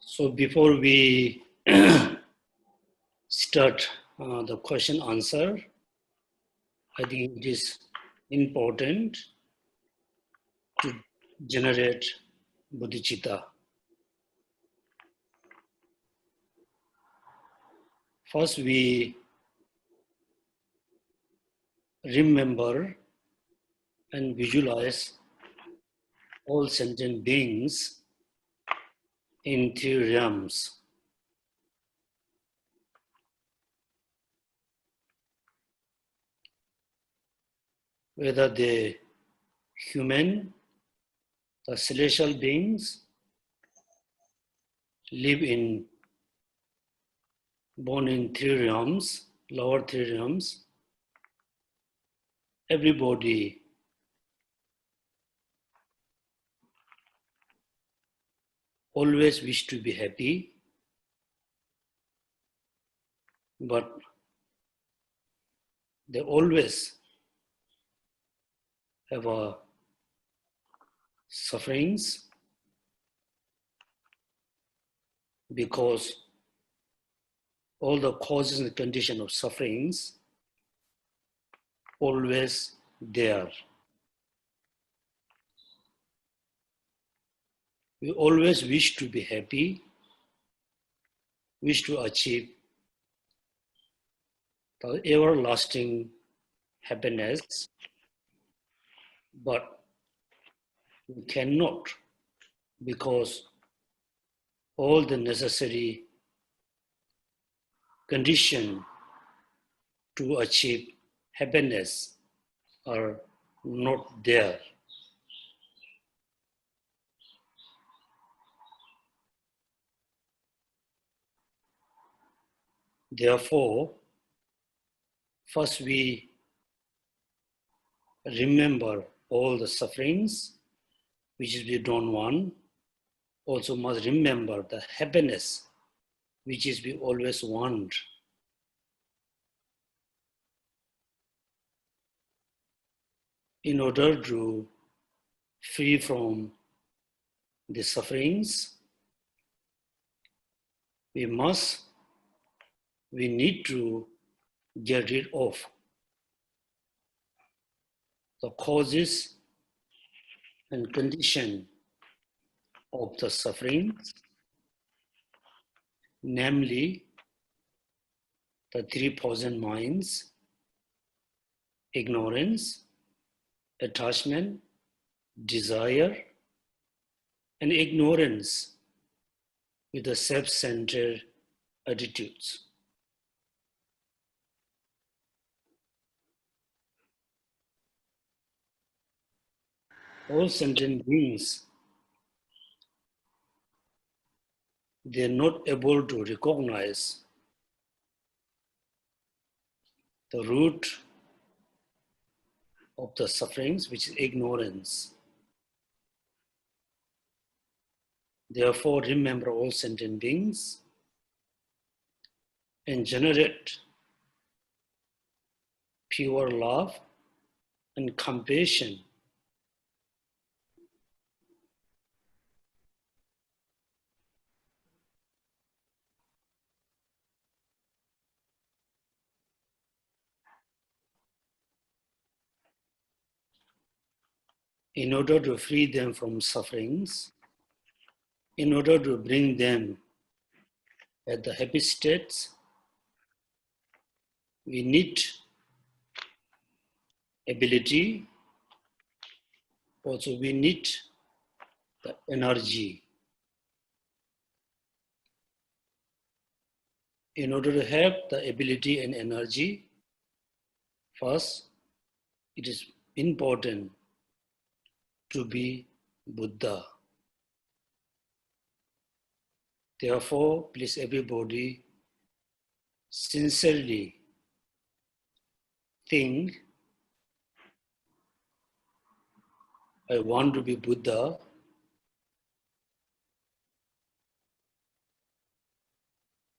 So before we start the question answer, I think it is important to generate bodhicitta. First, we remember and visualize all sentient beings in three realms. Whether they're human, the celestial beings born in three realms, lower three realms. Everybody always wish to be happy, but they always have sufferings because all the causes and condition of sufferings always there. We always wish to be happy, wish to achieve the everlasting happiness, but we cannot because all the necessary conditions to achieve happiness are not there. Therefore, first we remember all the sufferings which we don't want. Also must remember the happiness which is we always want. In order to free from the sufferings, we need to get rid of the causes and condition of the sufferings, namely the 3,000 minds, ignorance, attachment, desire, and ignorance with the self-centered attitudes. All sentient beings, they are not able to recognize the root of the sufferings, which is ignorance. Therefore, remember all sentient beings and generate pure love and compassion in order to free them from sufferings, in order to bring them at the happy states. We need ability, also we need the energy. In order to have the ability and energy, first, it is important to be Buddha. Therefore, please everybody sincerely think, I want to be Buddha.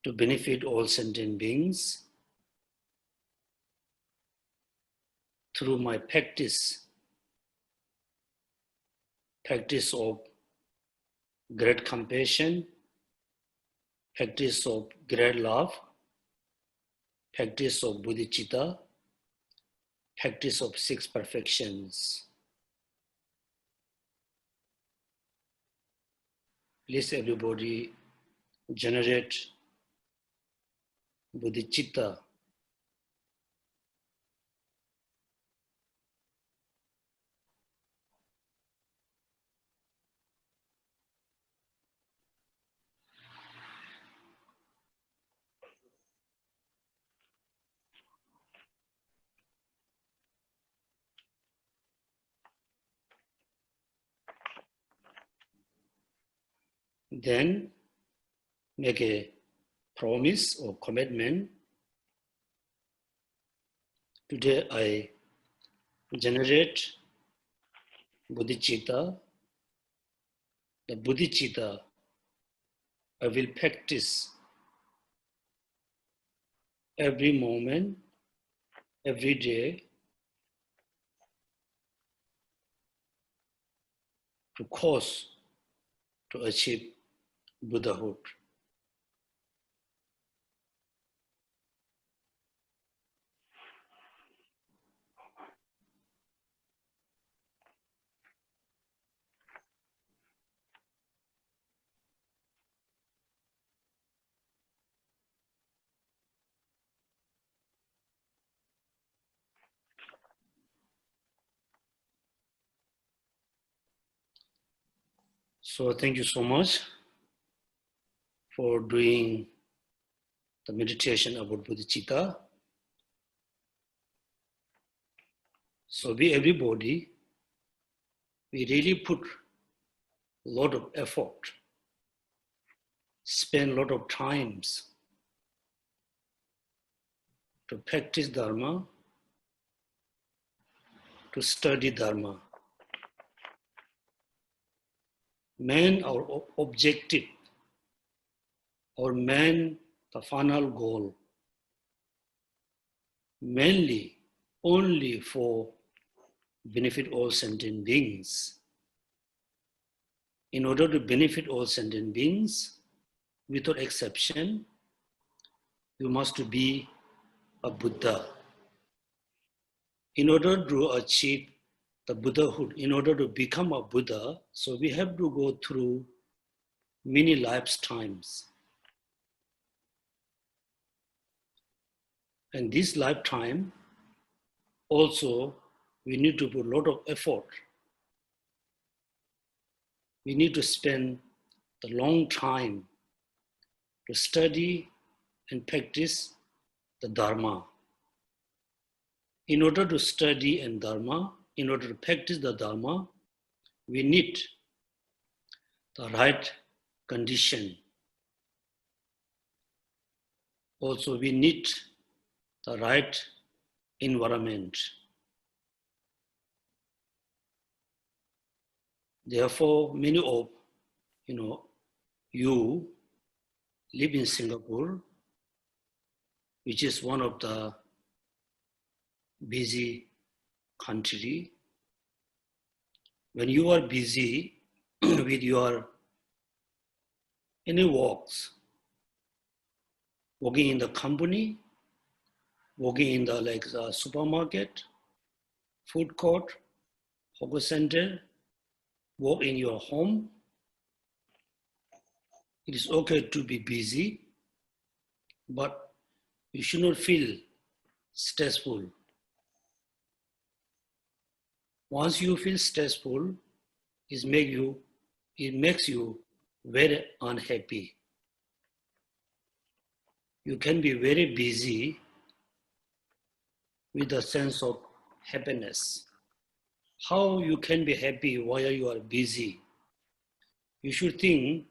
To benefit all sentient beings through my practice of great compassion, practice of great love, practice of bodhicitta, practice of 6 perfections. Please everybody generate bodhicitta. Then make a promise or commitment. Today I generate bodhicitta. The bodhicitta I will practice every moment, every day to cause to achieve Buddhahood. So thank you so much for doing the meditation about bodhicitta. So everybody, we really put a lot of effort, spend a lot of times to practice Dharma, to study Dharma. Our objective, the final goal, mainly only for benefit all sentient beings. In order to benefit all sentient beings, without exception, you must be a Buddha. In order to achieve the Buddhahood, in order to become a Buddha, so we have to go through many lifetimes. And this lifetime, also, we need to put a lot of effort. We need to spend a long time to study and practice the Dharma. In order to study and Dharma, in order to practice the Dharma, we need the right condition. Also, we need the right environment. Therefore, many of you live in Singapore, which is one of the busy country. When you are busy with your any works, working in the company, working in the supermarket, food court, hawker center, work in your home, it is okay to be busy, but you should not feel stressful. Once you feel stressful, it makes you very unhappy. You can be very busy with a sense of happiness. How you can be happy while you are busy? You should think,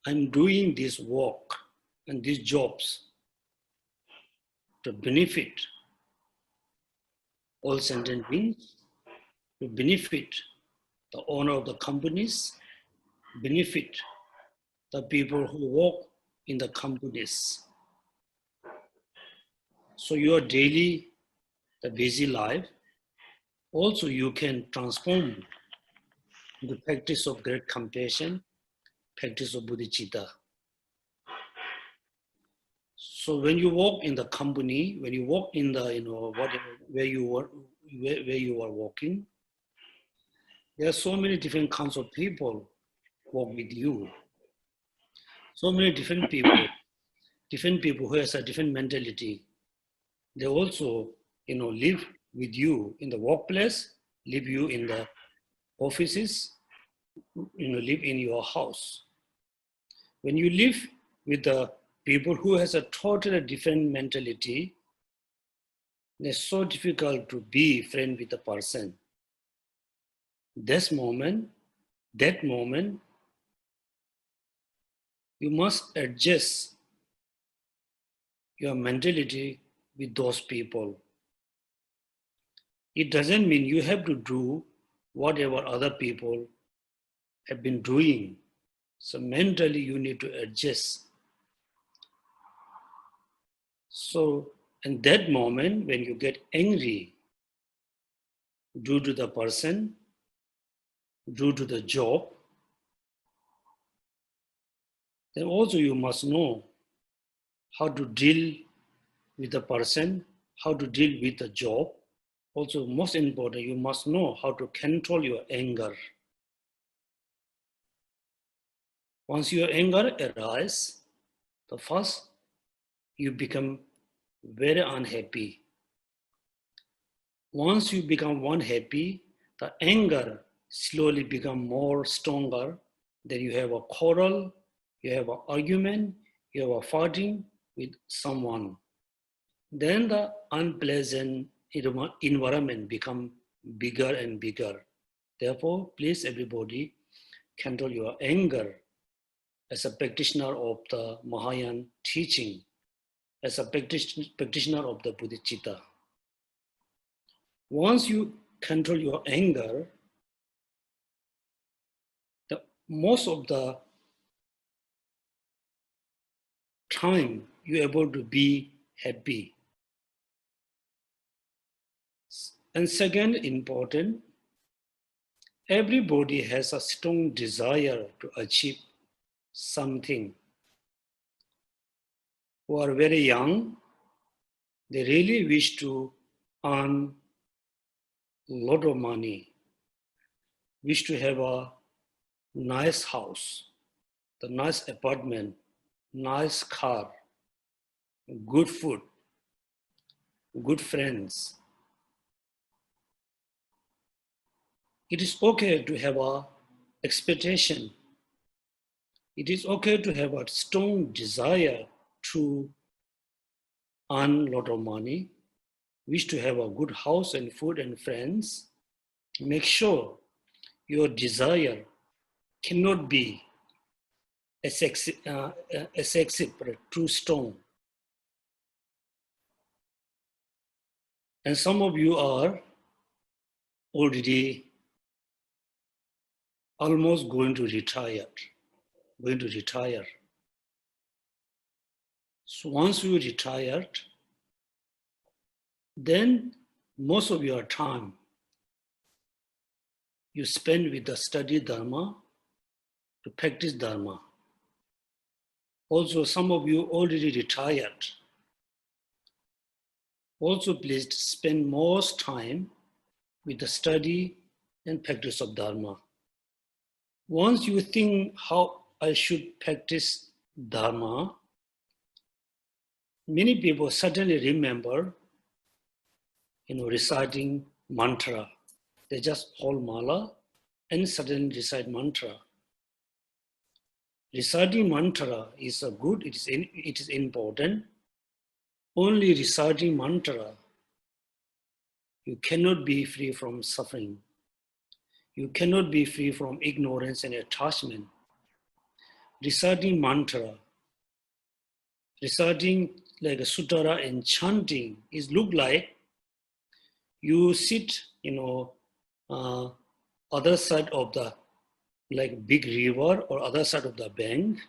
I'm doing this work and these jobs to benefit all sentient beings, to benefit the owner of the companies, benefit the people who work in the companies. So your daily, the busy life, also you can transform the practice of great compassion, practice of bodhicitta. So when you walk in the company, when you walk in the, whatever, where you are walking, there are so many different kinds of people walk with you. So many different people who has a different mentality. They also, live with you in the workplace, live you in the offices, live in your house. When you live with the people who has a totally different mentality, it's so difficult to be friend with the person. That moment, you must adjust your mentality with those people. It doesn't mean you have to do whatever other people have been doing. So mentally you need to adjust. So in that moment, when you get angry due to the person, due to the job, then also you must know how to deal with the person, how to deal with the job. Also, most important, you must know how to control your anger. Once your anger arises, the first, you become very unhappy. Once you become unhappy, the anger slowly become more stronger. Then you have a quarrel, you have an argument, you have a fighting with someone. Then the unpleasant environment become bigger and bigger. Therefore, please everybody control your anger as a practitioner of the Mahayana teaching, as a practitioner of the Bodhicitta. Once you control your anger, most of the time you're able to be happy. And second, important, everybody has a strong desire to achieve something. Who are very young, they really wish to earn a lot of money, wish to have a nice house, the nice apartment, nice car, good food, good friends. It is okay to have an expectation. It is okay to have a strong desire to earn a lot of money, wish to have a good house and food and friends. Make sure your desire cannot be excessive, but too strong. And some of you are already almost going to retire. So once you retired, then most of your time you spend with the study Dharma, to practice Dharma. Also, some of you already retired. Also, please spend most time with the study and practice of Dharma. Once you think how I should practice Dharma, many people suddenly remember, reciting mantra. They just hold mala and suddenly recite mantra. Reciting mantra is good, it is important. Only reciting mantra, you cannot be free from suffering. You cannot be free from ignorance and attachment. Reciting mantra, reciting like a sutara and chanting is look like you sit, other side of the like big river or other side of the bank.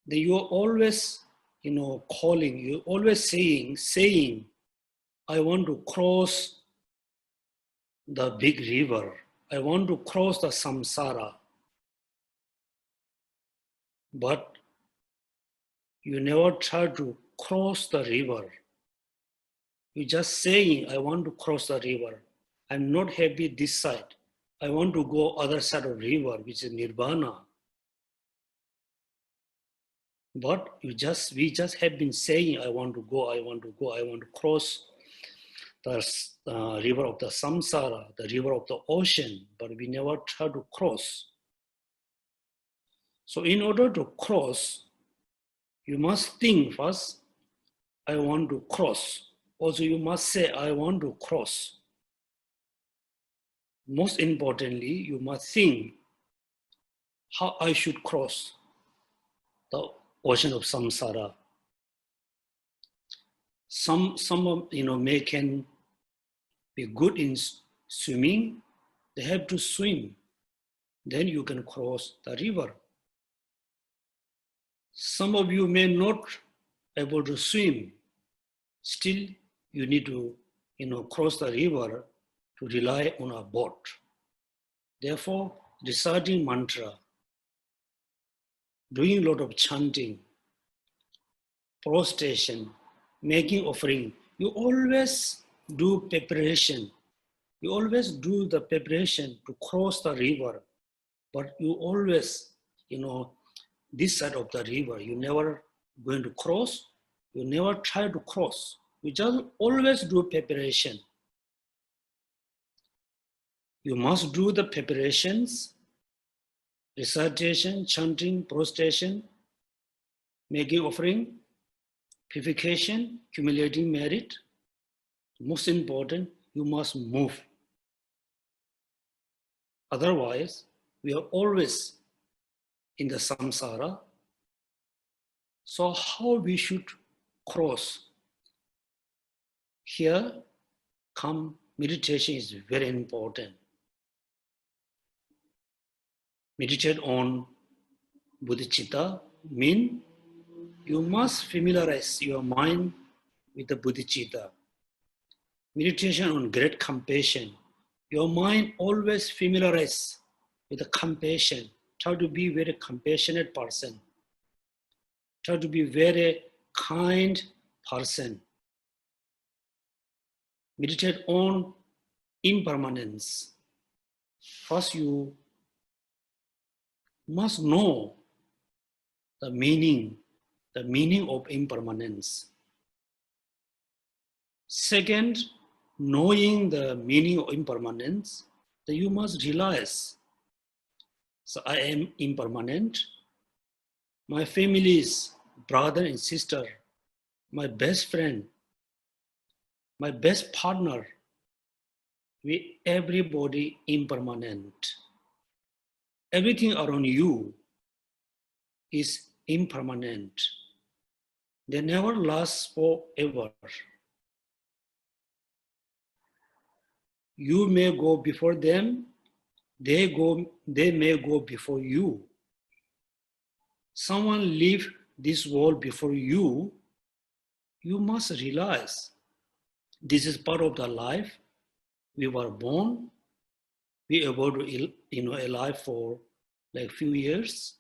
Then you are always, calling, you always saying, I want to cross the big river. I want to cross the samsara. But you never try to cross the river. You're just saying, I want to cross the river. I'm not happy this side. I want to go other side of river, which is nirvana. But we just have been saying, I want to go, I want to go, I want to cross the river of the samsara, the river of the ocean, but we never try to cross. So in order to cross, you must think first, I want to cross. Also, you must say, I want to cross. Most importantly, you must think how I should cross the ocean of samsara. Some may can be good in swimming. They have to swim. Then you can cross the river. Some of you may not able to swim. Still, you need to, cross the river to rely on a boat. Therefore, reciting mantra, doing a lot of chanting, prostration, making offering, you always do preparation. You always do the preparation to cross the river, but you always, this side of the river, you never going to cross, you never try to cross. You just always do preparation. You must do the preparations, recitation, chanting, prostration, making offering, purification, accumulating merit. Most important, you must move. Otherwise, we are always in the samsara. So how we should cross? Here meditation is very important. Meditate on bodhicitta means you must familiarize your mind with the bodhicitta. Meditation on great compassion. Your mind always familiarize with the compassion. Try to be very compassionate person. Try to be very kind person. Meditate on impermanence. First, you must know the meaning of impermanence. Second, knowing the meaning of impermanence, that you must realize, so I am impermanent. My family is brother and sister, my best friend, my best partner, everybody impermanent. Everything around you is impermanent. They never last forever. You may go before them, they may go before you. Someone leave this world before you, you must realize this is part of the life. We were born, we were able to alive for like few years.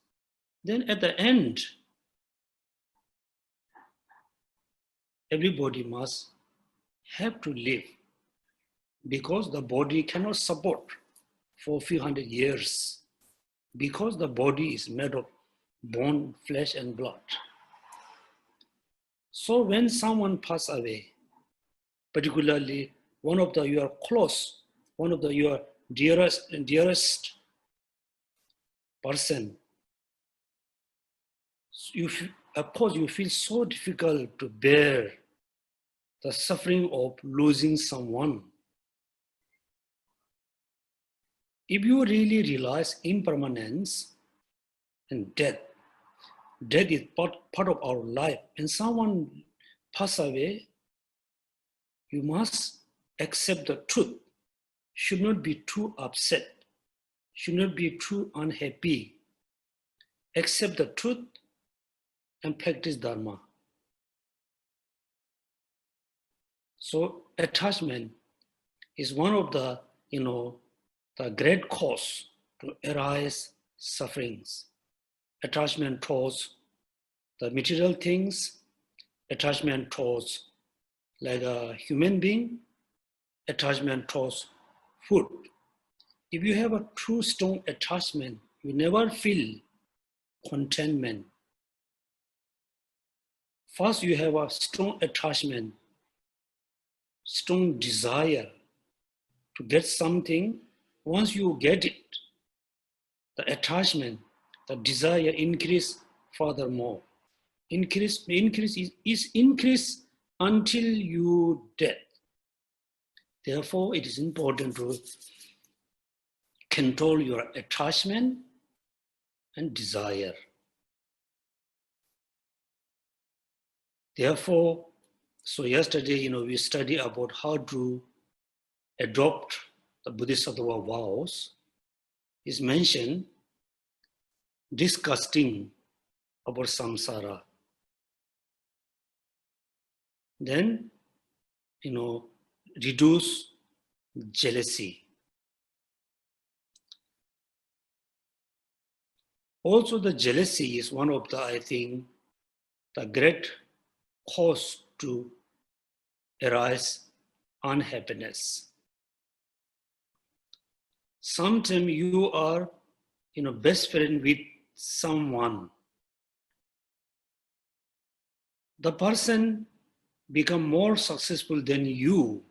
Then at the end, everybody must have to live because the body cannot support for a few hundred years because the body is made of bone, flesh, and blood. So when someone passes away, particularly one of your close, one of your dearest person, of course you feel so difficult to bear the suffering of losing someone. If you really realize impermanence and death is part of our life. When someone passes away, you must accept the truth. Should not be too upset. Should not be too unhappy. Accept the truth and practice Dharma. So attachment is one of the, the great cause to arise sufferings. Attachment towards the material things, attachment towards like a human being, attachment towards food. If you have a true strong attachment, you never feel contentment. First, you have a strong attachment, strong desire to get something. Once you get it, the attachment, the desire increase furthermore. Increase is increase until you death. Therefore, it is important to control your attachment and desire. Therefore, so yesterday, we studied about how to adopt the Bodhisattva vows. Is mentioned disgusting about samsara. Then, reduce jealousy. Also, the jealousy is one of the, I think, the great cause to arise unhappiness. Sometimes you are, best friend with someone. The person become more successful than you.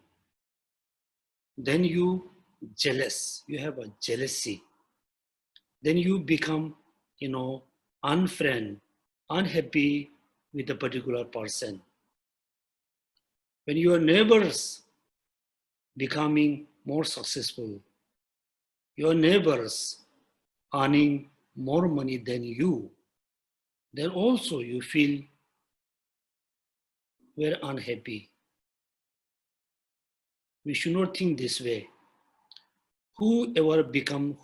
Then you jealous. You have a jealousy. Then you become, unfriend, unhappy with a particular person. When your neighbors becoming more successful, your neighbors earning more money than you, then also you feel very unhappy. We should not think this way. Whoever become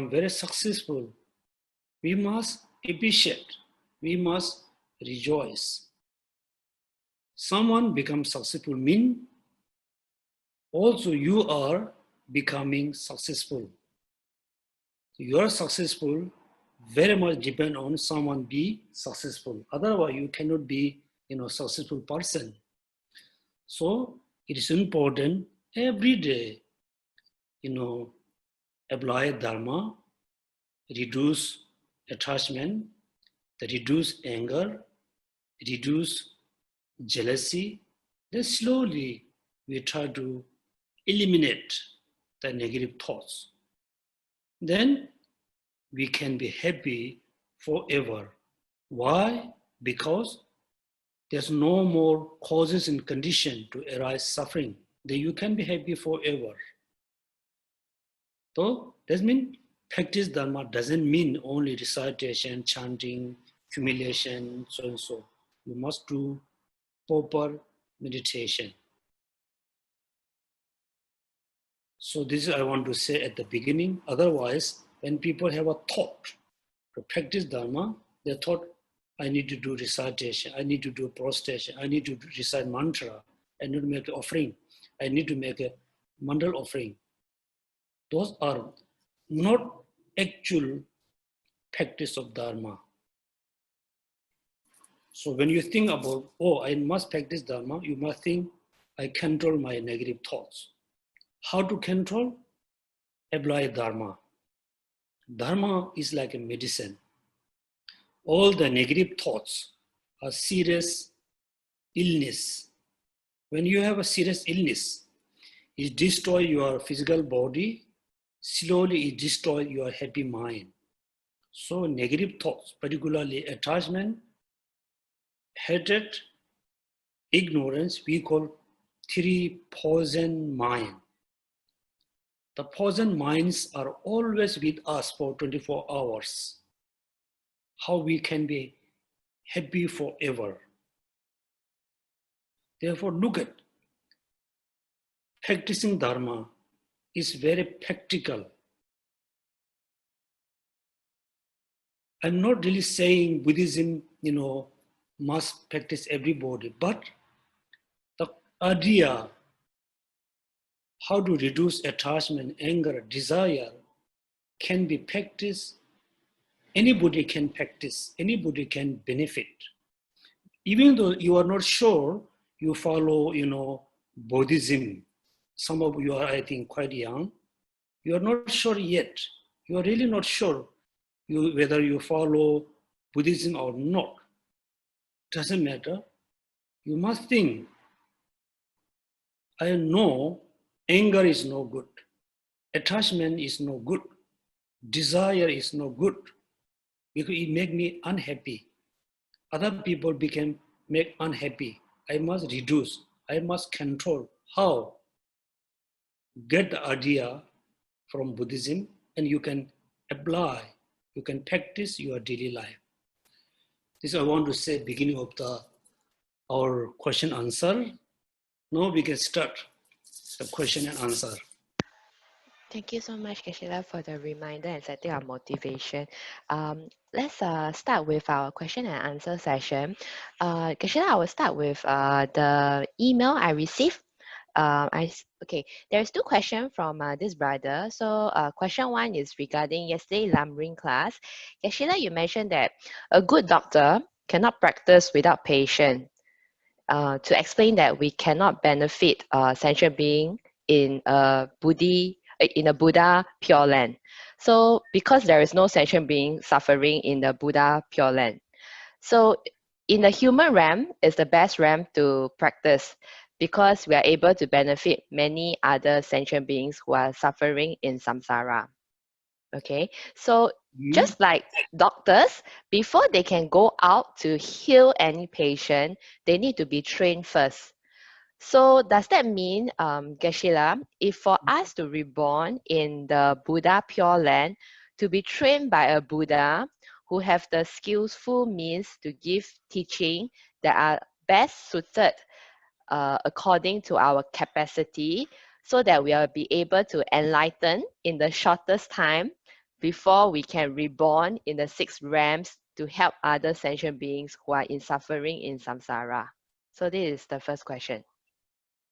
very successful, we must appreciate, we must rejoice. Someone becomes successful means also you are becoming successful. You are successful very much depend on someone be successful. Otherwise, you cannot be, successful person. So it is important every day, apply dharma, reduce attachment, reduce anger, reduce jealousy. Then slowly we try to eliminate the negative thoughts. Then we can be happy forever. Why? Because there's no more causes and condition to arise suffering. Then you can be happy forever. So that means practice dharma doesn't mean only recitation, chanting, humiliation, so and so. You must do proper meditation. So this is I want to say at the beginning. Otherwise, when people have a thought to practice dharma, they thought, I need to do recitation, I need to do prostration, I need to recite mantra, I need to make an offering, I need to make a mandal offering. Those are not actual practice of dharma. So when you think about, I must practice dharma, you must think, I control my negative thoughts. How to control? Apply dharma. Dharma is like a medicine. All the negative thoughts are serious illness. When you have a serious illness, it destroys your physical body, slowly it destroys your happy mind. So negative thoughts, particularly attachment, hatred, ignorance, we call 3 poison mind. The poison minds are always with us for 24 hours. How we can be happy forever. Therefore, look at practicing dharma is very practical. I'm not really saying Buddhism, must practice everybody, but the idea how to reduce attachment, anger, desire can be practiced anybody can practice, anybody can benefit. Even though you are not sure, you follow, Buddhism. Some of you are, I think, quite young. You are not sure yet. You are really not sure whether you follow Buddhism or not. Doesn't matter. You must think, I know anger is no good. Attachment is no good. Desire is no good. Because it makes me unhappy. Other people make unhappy. I must reduce. I must control. How? Get the idea from Buddhism and you can apply, you can practice your daily life. This I want to say beginning of our question answer. Now we can start the question and answer. Thank you so much, Geshe-la, for the reminder and setting our motivation. Let's start with our question and answer session. Geshe-la, I will start with the email I received. Okay, there's 2 questions from this brother. So question 1 is regarding yesterday Lam Ring class. Geshe-la, you mentioned that a good doctor cannot practice without patient. To explain that we cannot benefit sentient being in a Buddha Pure Land. So because there is no sentient being suffering in the Buddha Pure Land. So in the human realm is the best realm to practice because we are able to benefit many other sentient beings who are suffering in samsara. Okay, so just like doctors, before they can go out to heal any patient, they need to be trained first. So does that mean, Geshe-la, if for us to reborn in the Buddha Pure Land, to be trained by a Buddha who have the skillful means to give teaching that are best suited according to our capacity, so that we will be able to enlighten in the shortest time before we can reborn in the 6 realms to help other sentient beings who are in suffering in samsara? So this is the first question.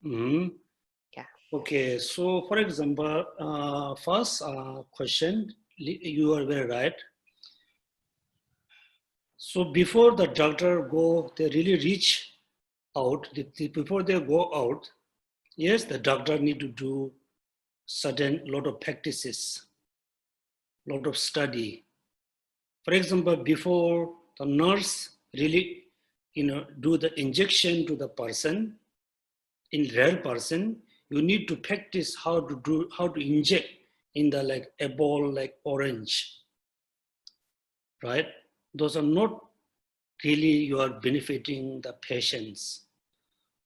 Yeah. Okay, so for example, first question, you are very right. So before the doctor they really reach out, before they go out, yes, the doctor need to do lot of practices, lot of study. For example, before the nurse really, do the injection to the person, in real person, you need to practice how to inject in the a ball like orange, right? Those are not really you are benefiting the patients.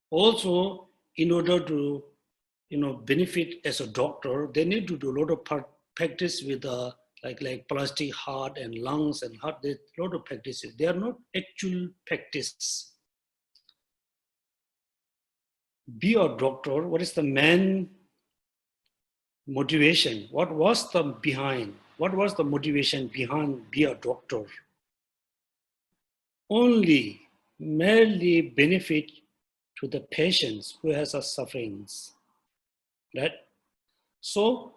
Also, in order to benefit as a doctor, they need to do a lot of practice with like plastic heart and lungs and heart. There's a lot of practices. They are not actual practice. Be a doctor. What is the main motivation? What was the motivation behind be a doctor? Only merely benefit to the patients who has a sufferings, right? So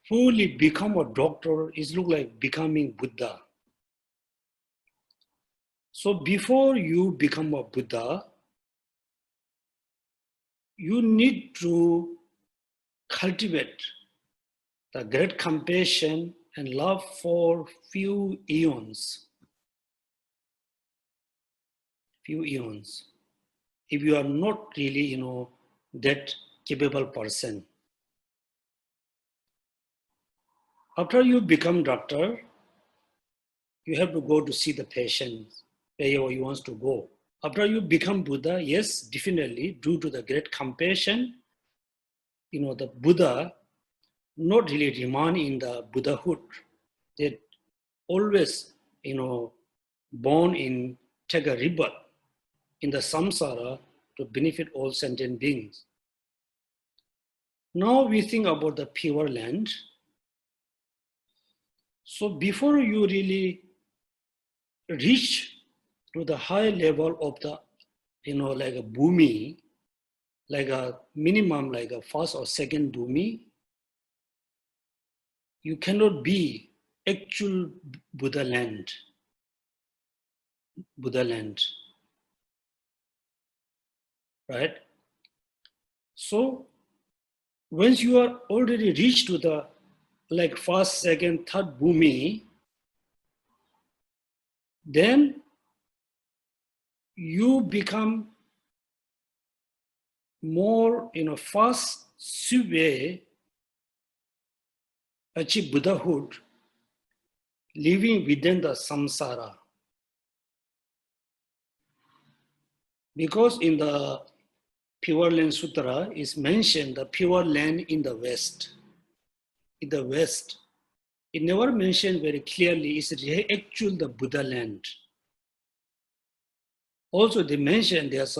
fully become a doctor is look like becoming Buddha. So before you become a Buddha, you need to cultivate the great compassion and love for few eons. If you are not really, that capable person. After you become doctor, you have to go to see the patient where you want to go. After you become Buddha, yes, definitely, due to the great compassion, the Buddha not really remain in the Buddhahood. They always, born in, take a rebirth in the samsara to benefit all sentient beings. Now we think about the pure land. So before you really reach to the high level of the, like a bhumi, like a minimum, like a first or second bhumi, you cannot be actual Buddha land. Right? So once you are already reached to the like first, second, third bhumi, then you become more, fast way achieve Buddhahood, living within the samsara. Because in the Pure Land Sutra is mentioned the pure land in the West. In the West, it never mentioned very clearly is actual the Buddha land. Also, they mentioned there's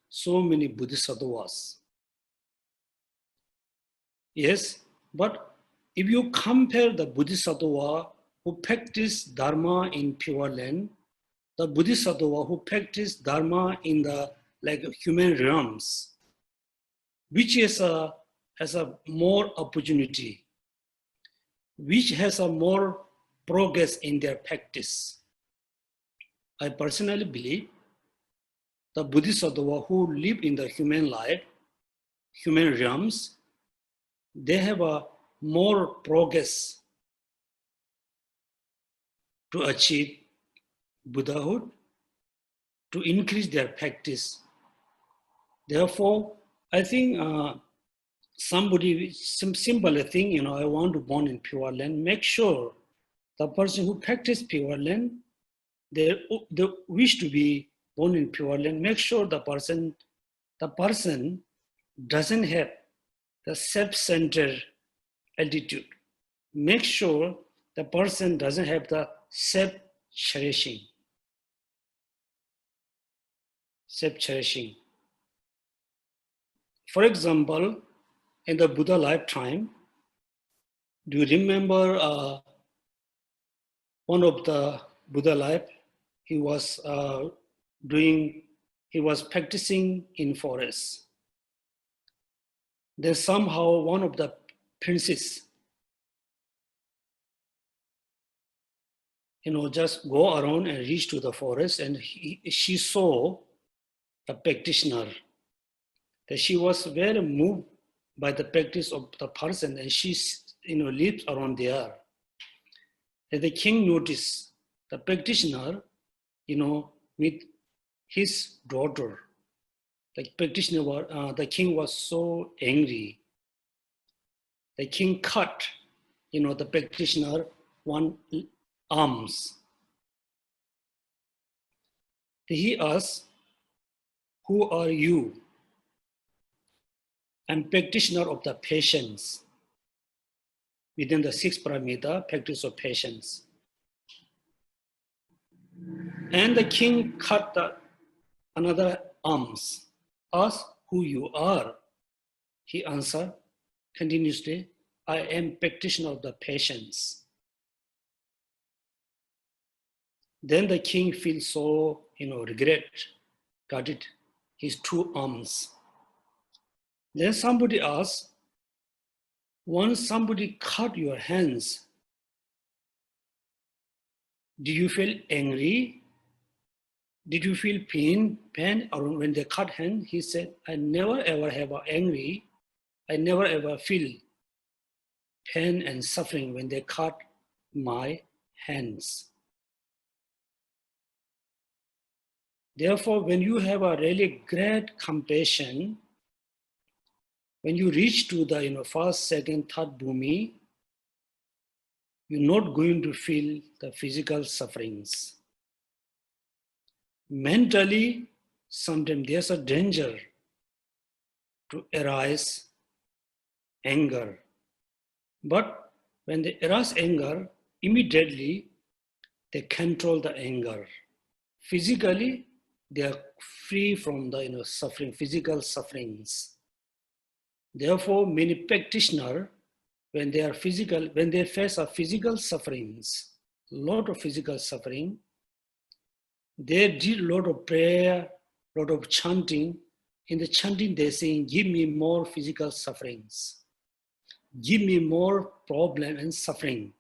so many bodhisattvas. Yes, but if you compare the bodhisattva who practice dharma in Pure Land, the bodhisattva who practice dharma in the human realms, which has a more opportunity, which has a more progress in their practice. I personally believe the bodhisattva who live in the human life, human realms, they have a more progress to achieve Buddhahood, to increase their practice. Therefore, I think somebody, some simple thing, I want to born in Pure Land, make sure the person who practice Pure Land, they wish to be born in Pure Land, make sure the person doesn't have the self-centered attitude. Make sure the person doesn't have the self-cherishing. For example, in the Buddha lifetime, do you remember one of the Buddha life, he was practicing in forest. Then somehow one of the princes, just go around and reach to the forest, and she saw a practitioner. That she was very moved by the practice of the person, and she, lives around there. And the king noticed the practitioner, with his daughter. The practitioner, the king was so angry. The king cut, the practitioner one arms. He asked, "Who are you?" "I'm practitioner of the patience." Within the 6 paramita, practice of patience. And the king cut another arms. Asked who you are. He answered continuously, "I am practitioner of the patience." Then the king feels so, regret, got it, his 2 arms. Then somebody asked, "Once somebody cut your hands, do you feel angry? Did you feel pain or when they cut hand?" He said, "I never ever have angry. I never ever feel pain and suffering when they cut my hands." Therefore, when you have a really great compassion, when you reach to the first, second, third bhumi, you're not going to feel the physical sufferings. Mentally, sometimes there's a danger to arise anger. But when they arise anger, immediately they control the anger. Physically, they are free from the suffering, physical sufferings. Therefore, many practitioners, when they face a physical sufferings, a lot of physical suffering, they did a lot of prayer, a lot of chanting. In the chanting, they saying, "Give me more physical sufferings. Give me more problem and suffering."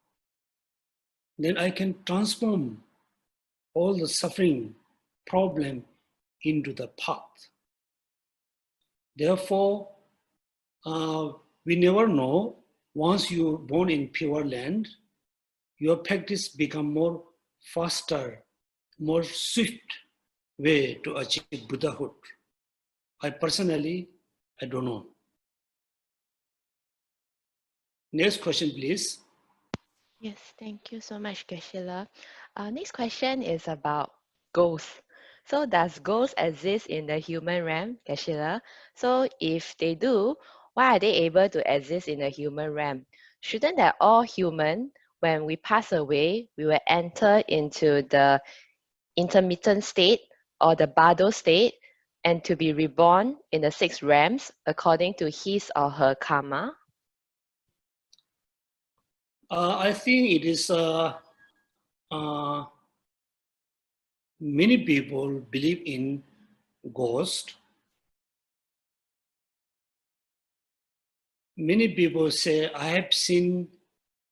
then I can transform all the suffering problem into the path. Therefore, we never know, once you're born in pure land, your practice become more faster, more swift way to achieve Buddhahood. I personally don't know. Next question, please. Yes, thank you so much, Geshe-la. Next question is about ghosts. So does ghosts exist in the human realm, Geshe-la? So if they do, why are they able to exist in the human realm? Shouldn't that all human, when we pass away, we will enter into the intermittent state or the Bardo state and to be reborn in the 6 realms according to his or her karma? I think it is many people believe in ghost. Many people say, I have seen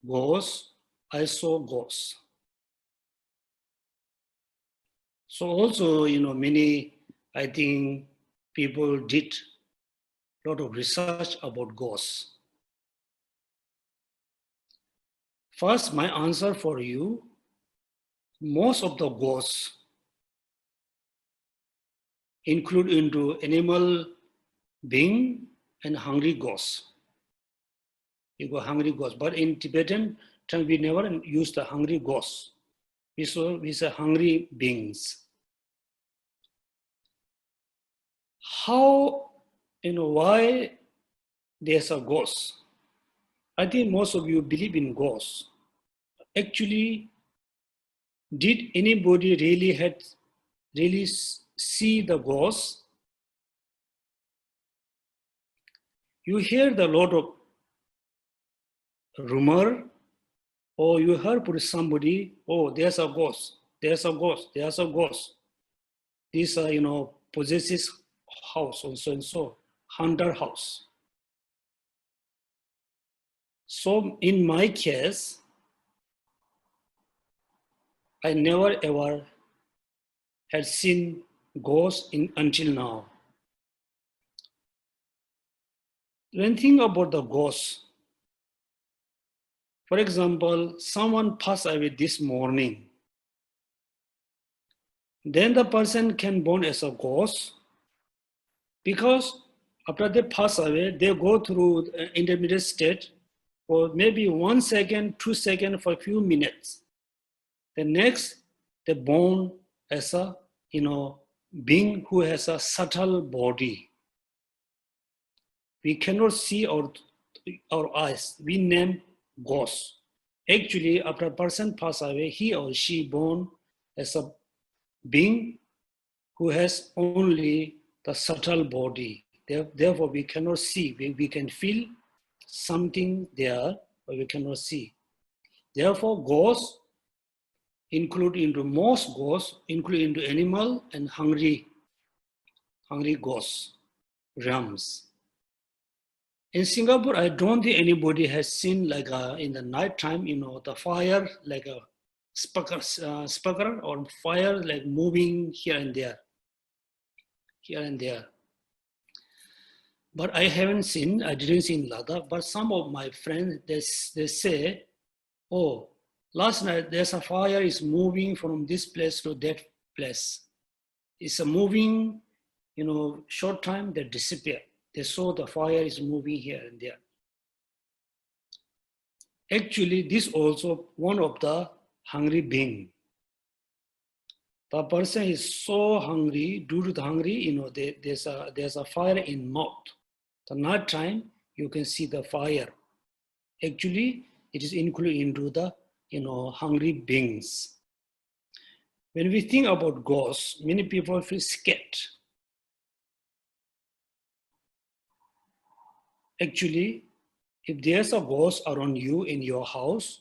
ghosts, I saw ghosts. So also, many, I think, people did a lot of research about ghosts. First, my answer for you, most of the ghosts include into animal being and hungry ghosts. You go hungry ghosts, but in Tibetan term, we never use the hungry ghosts. We say hungry beings. How, why there's a ghost? I think most of you believe in ghosts. Actually, did anybody really see the ghost? You hear the lot of rumor, or you heard from somebody, oh, there's a ghost, there's a ghost, there's a ghost. This, possesses house, and so, hunter house. So in my case, I never ever had seen ghosts until now. When think about the ghosts, for example, someone passed away this morning, then the person can born as a ghost, because after they pass away, they go through intermediate state for maybe 1 second, 2 seconds, for a few minutes. The next, they're born as a being who has a subtle body. We cannot see our eyes. We name ghosts. Actually, after a person passes away, he or she born as a being who has only the subtle body. Therefore, we cannot see. We can feel something there, but we cannot see. Therefore, ghosts most ghosts include into animal and hungry ghosts realms. In Singapore, I don't think anybody has seen like in the night time, the fire like a sparkler or fire like moving here and there. But I didn't see in Ladakh, but some of my friends, they say, oh, last night there's a fire is moving from this place to that place. It's a moving, short time, they disappear. They saw the fire is moving here and there. Actually, this also one of the hungry being. The person is so hungry, due to the hungry, there's a fire in mouth. The night time, you can see the fire. Actually, it is included into the, hungry beings. When we think about ghosts, many people feel scared. Actually, if there's a ghost around you in your house,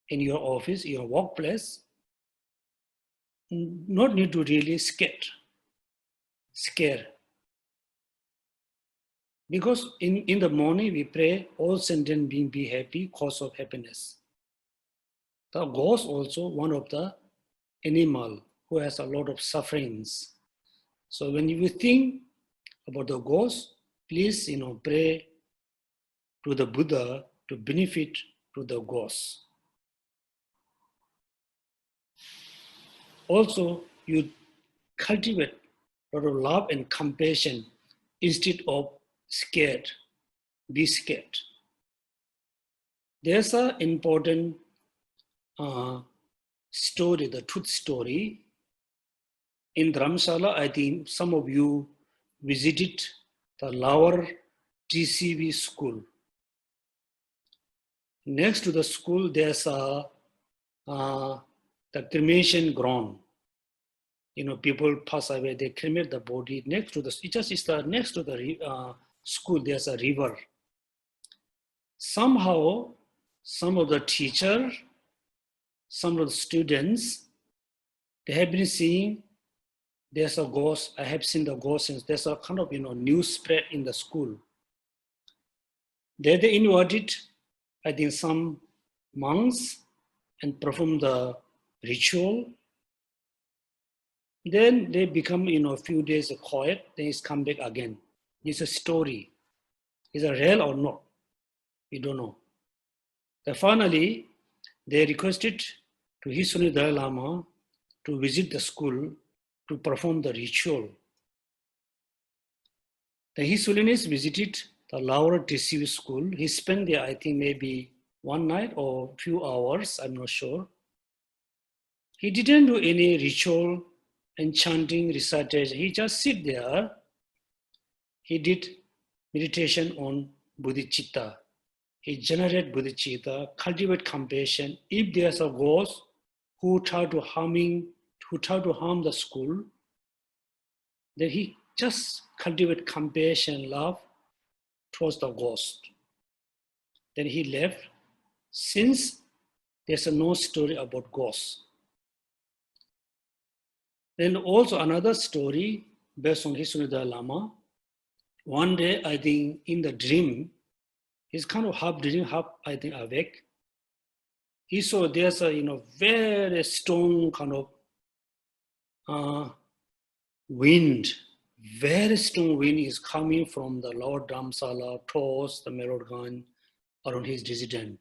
in your office, your workplace, not need to really scare. Because in the morning we pray, all sentient beings be happy, cause of happiness. The ghost also one of the animal who has a lot of sufferings. So when you think about the ghost, please, pray to the Buddha to benefit to the ghost. Also, you cultivate a lot of love and compassion instead of scared. Be scared. There's an important story, the truth story. In Dharamshala, I think some of you visited the lower TCV school. Next to the school, there's the cremation ground. People pass away, they cremate the body. Next to the school, there's a river. Somehow, some of the teachers, some of the students, they have been seeing there's a ghost. I have seen the ghost since there's a kind of news spread in the school. They invited, I think, some monks and perform the ritual. Then they become, a few days quiet, then it's come back again. It's a story. Is it real or not? We don't know. Then finally, they requested to His Holiness Dalai Lama to visit the school to perform the ritual. Then His Holiness visited the lower TCV school. He spent there, I think, maybe one night or few hours, I'm not sure. He didn't do any ritual and chanting, recitation. He just sit there. He did meditation on bodhicitta. He generated bodhicitta, cultivate compassion. If there's a ghost who try to harm the school, then he just cultivate compassion, love towards the ghost. Then he left. Since there's no story about ghosts. Then also another story based on His Holiness Dalai Lama. One day, I think in the dream, he's kind of half dreaming, half, I think, awake. He saw there's a, very strong kind of wind. Very strong wind is coming from the lower Dharamsala towards the Merodgan around his residence.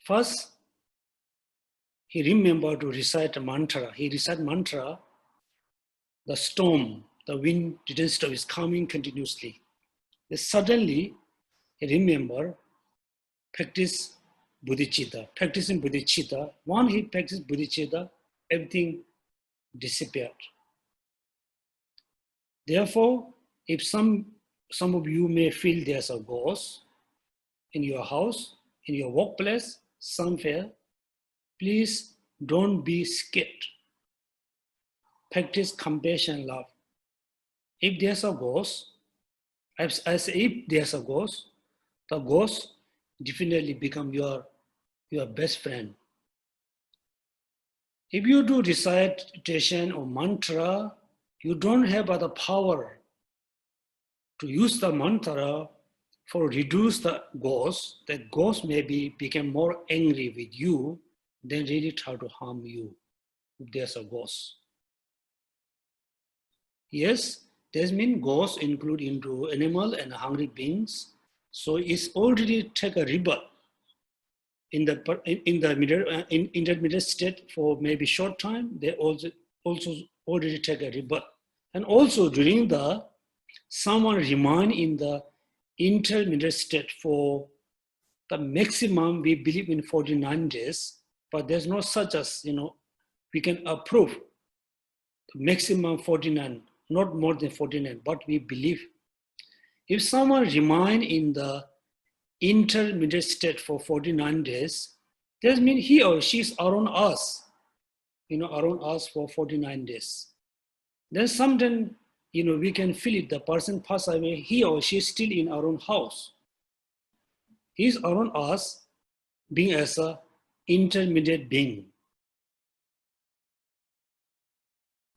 First, he remembered to recite a mantra. He recited mantra, the storm, the wind didn't stop, it's coming continuously. Then suddenly, he remembered, practice bodhicitta. Practicing bodhicitta, once he practiced bodhicitta, everything disappeared. Therefore, if some of you may feel there's a ghost in your house, in your workplace, somewhere, please don't be scared. Practice compassion, love. If there's a ghost, I say if there's a ghost, the ghost definitely become your best friend. If you do recitation or mantra, you don't have the power to use the mantra for reduce the ghost. The ghost maybe become more angry with you than really try to harm you if there's a ghost. Yes, this means ghosts include into animal and hungry beings. So it's already take a rebirth in the intermediate state for maybe short time. They also already take a rebirth. And also during the someone remain in the intermediate state for the maximum, we believe in 49 days, but there's no such as, we can approve the maximum 49, not more than 49, but we believe if someone remain in the intermediate state for 49 days, that means he or she is around us, around us for 49 days. Then sometimes, we can feel it, the person pass away, he or she is still in our own house. He is around us, being as a intermediate being.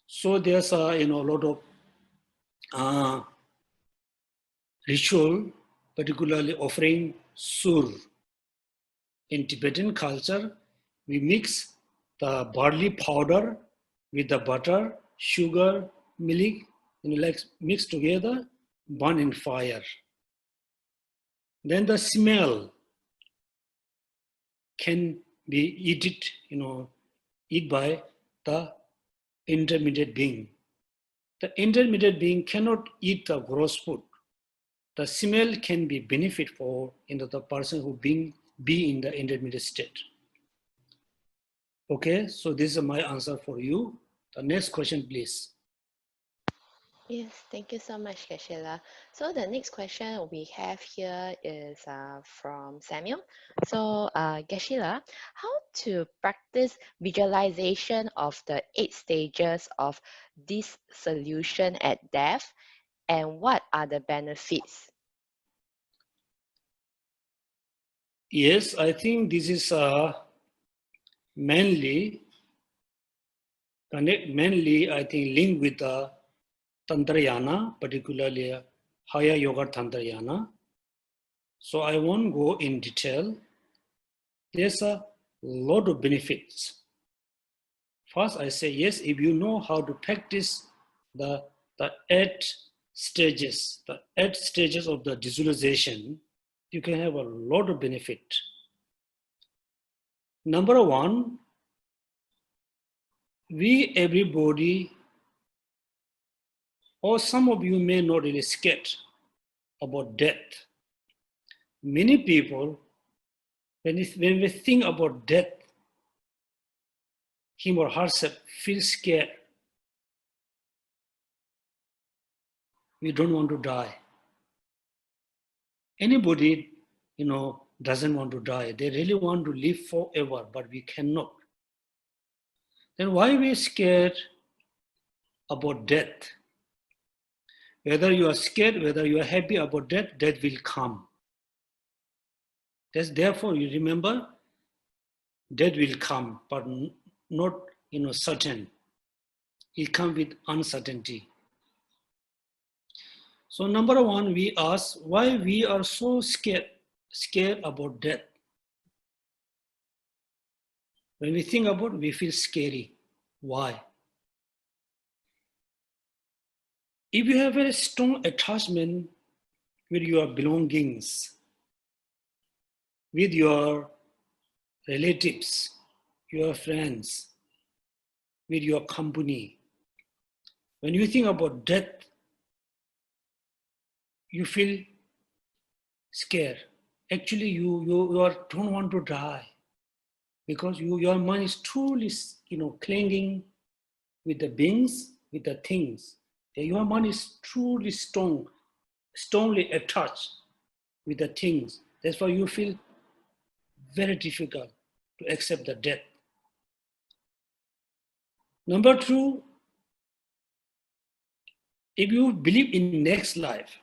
So there's a lot of ritual, particularly offering sur. In Tibetan culture, we mix the barley powder with the butter, sugar, milk, like mix together, burn in fire. Then the smell can be eat by the intermediate being. The intermediate being cannot eat the gross food. The smell can be benefit for the person who be in the intermediate state. Okay, so this is my answer for you. The next question, please. Yes, thank you so much, Geshe-la. So the next question we have here is from Samuel. So Geshe-la, how to practice visualization of the 8 stages of dissolution at death, and what are the benefits? Yes, I think this is mainly I think linked with the Tantrayana, particularly Haya Yoga Tantrayana. So I won't go in detail. There's a lot of benefits. First, I say yes, if you know how to practice the 8 stages, the 8 stages of the visualization, you can have a lot of benefit. Number 1, everybody, or some of you may not really scared about death. Many people, when we think about death, him or herself feels scared. We don't want to die. Anybody, doesn't want to die. They really want to live forever, but we cannot. Then why are we scared about death? Whether you are scared, whether you are happy about death, death will come. Therefore, you remember, death will come, but not certain. It comes with uncertainty. So number 1, we ask why we are so scared about death. When we think about it, we feel scary. Why? If you have a strong attachment with your belongings, with your relatives, your friends, with your company, when you think about death, you feel scared. Actually, you don't want to die because your mind is truly, clinging with the beings, with the things. Your mind is truly strongly attached with the things. That's why you feel very difficult to accept the death. Number 2, if you believe in next life,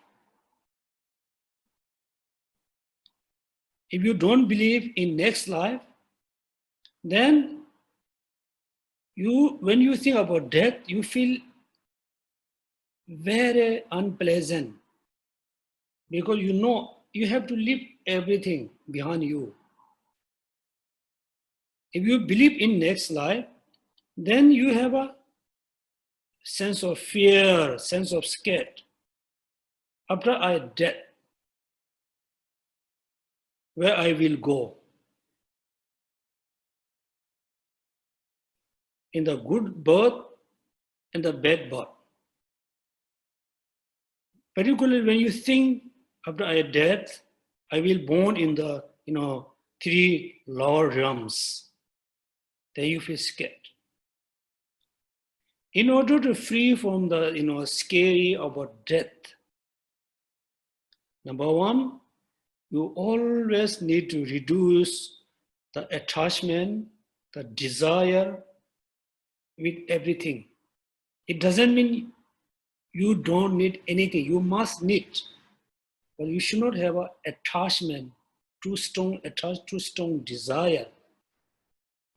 if you don't believe in next life, then when you think about death, you feel very unpleasant because you have to leave everything behind you. If you believe in next life, then you have a sense of fear, sense of scared. After I die, where I will go? In the good birth and the bad birth. Particularly when you think after I death, I will born in the 3 lower realms. Then you feel scared. In order to free from the scary about death, number 1, you always need to reduce the attachment, the desire with everything. It doesn't mean you don't need anything. You must need, but you should not have an attachment, too strong desire.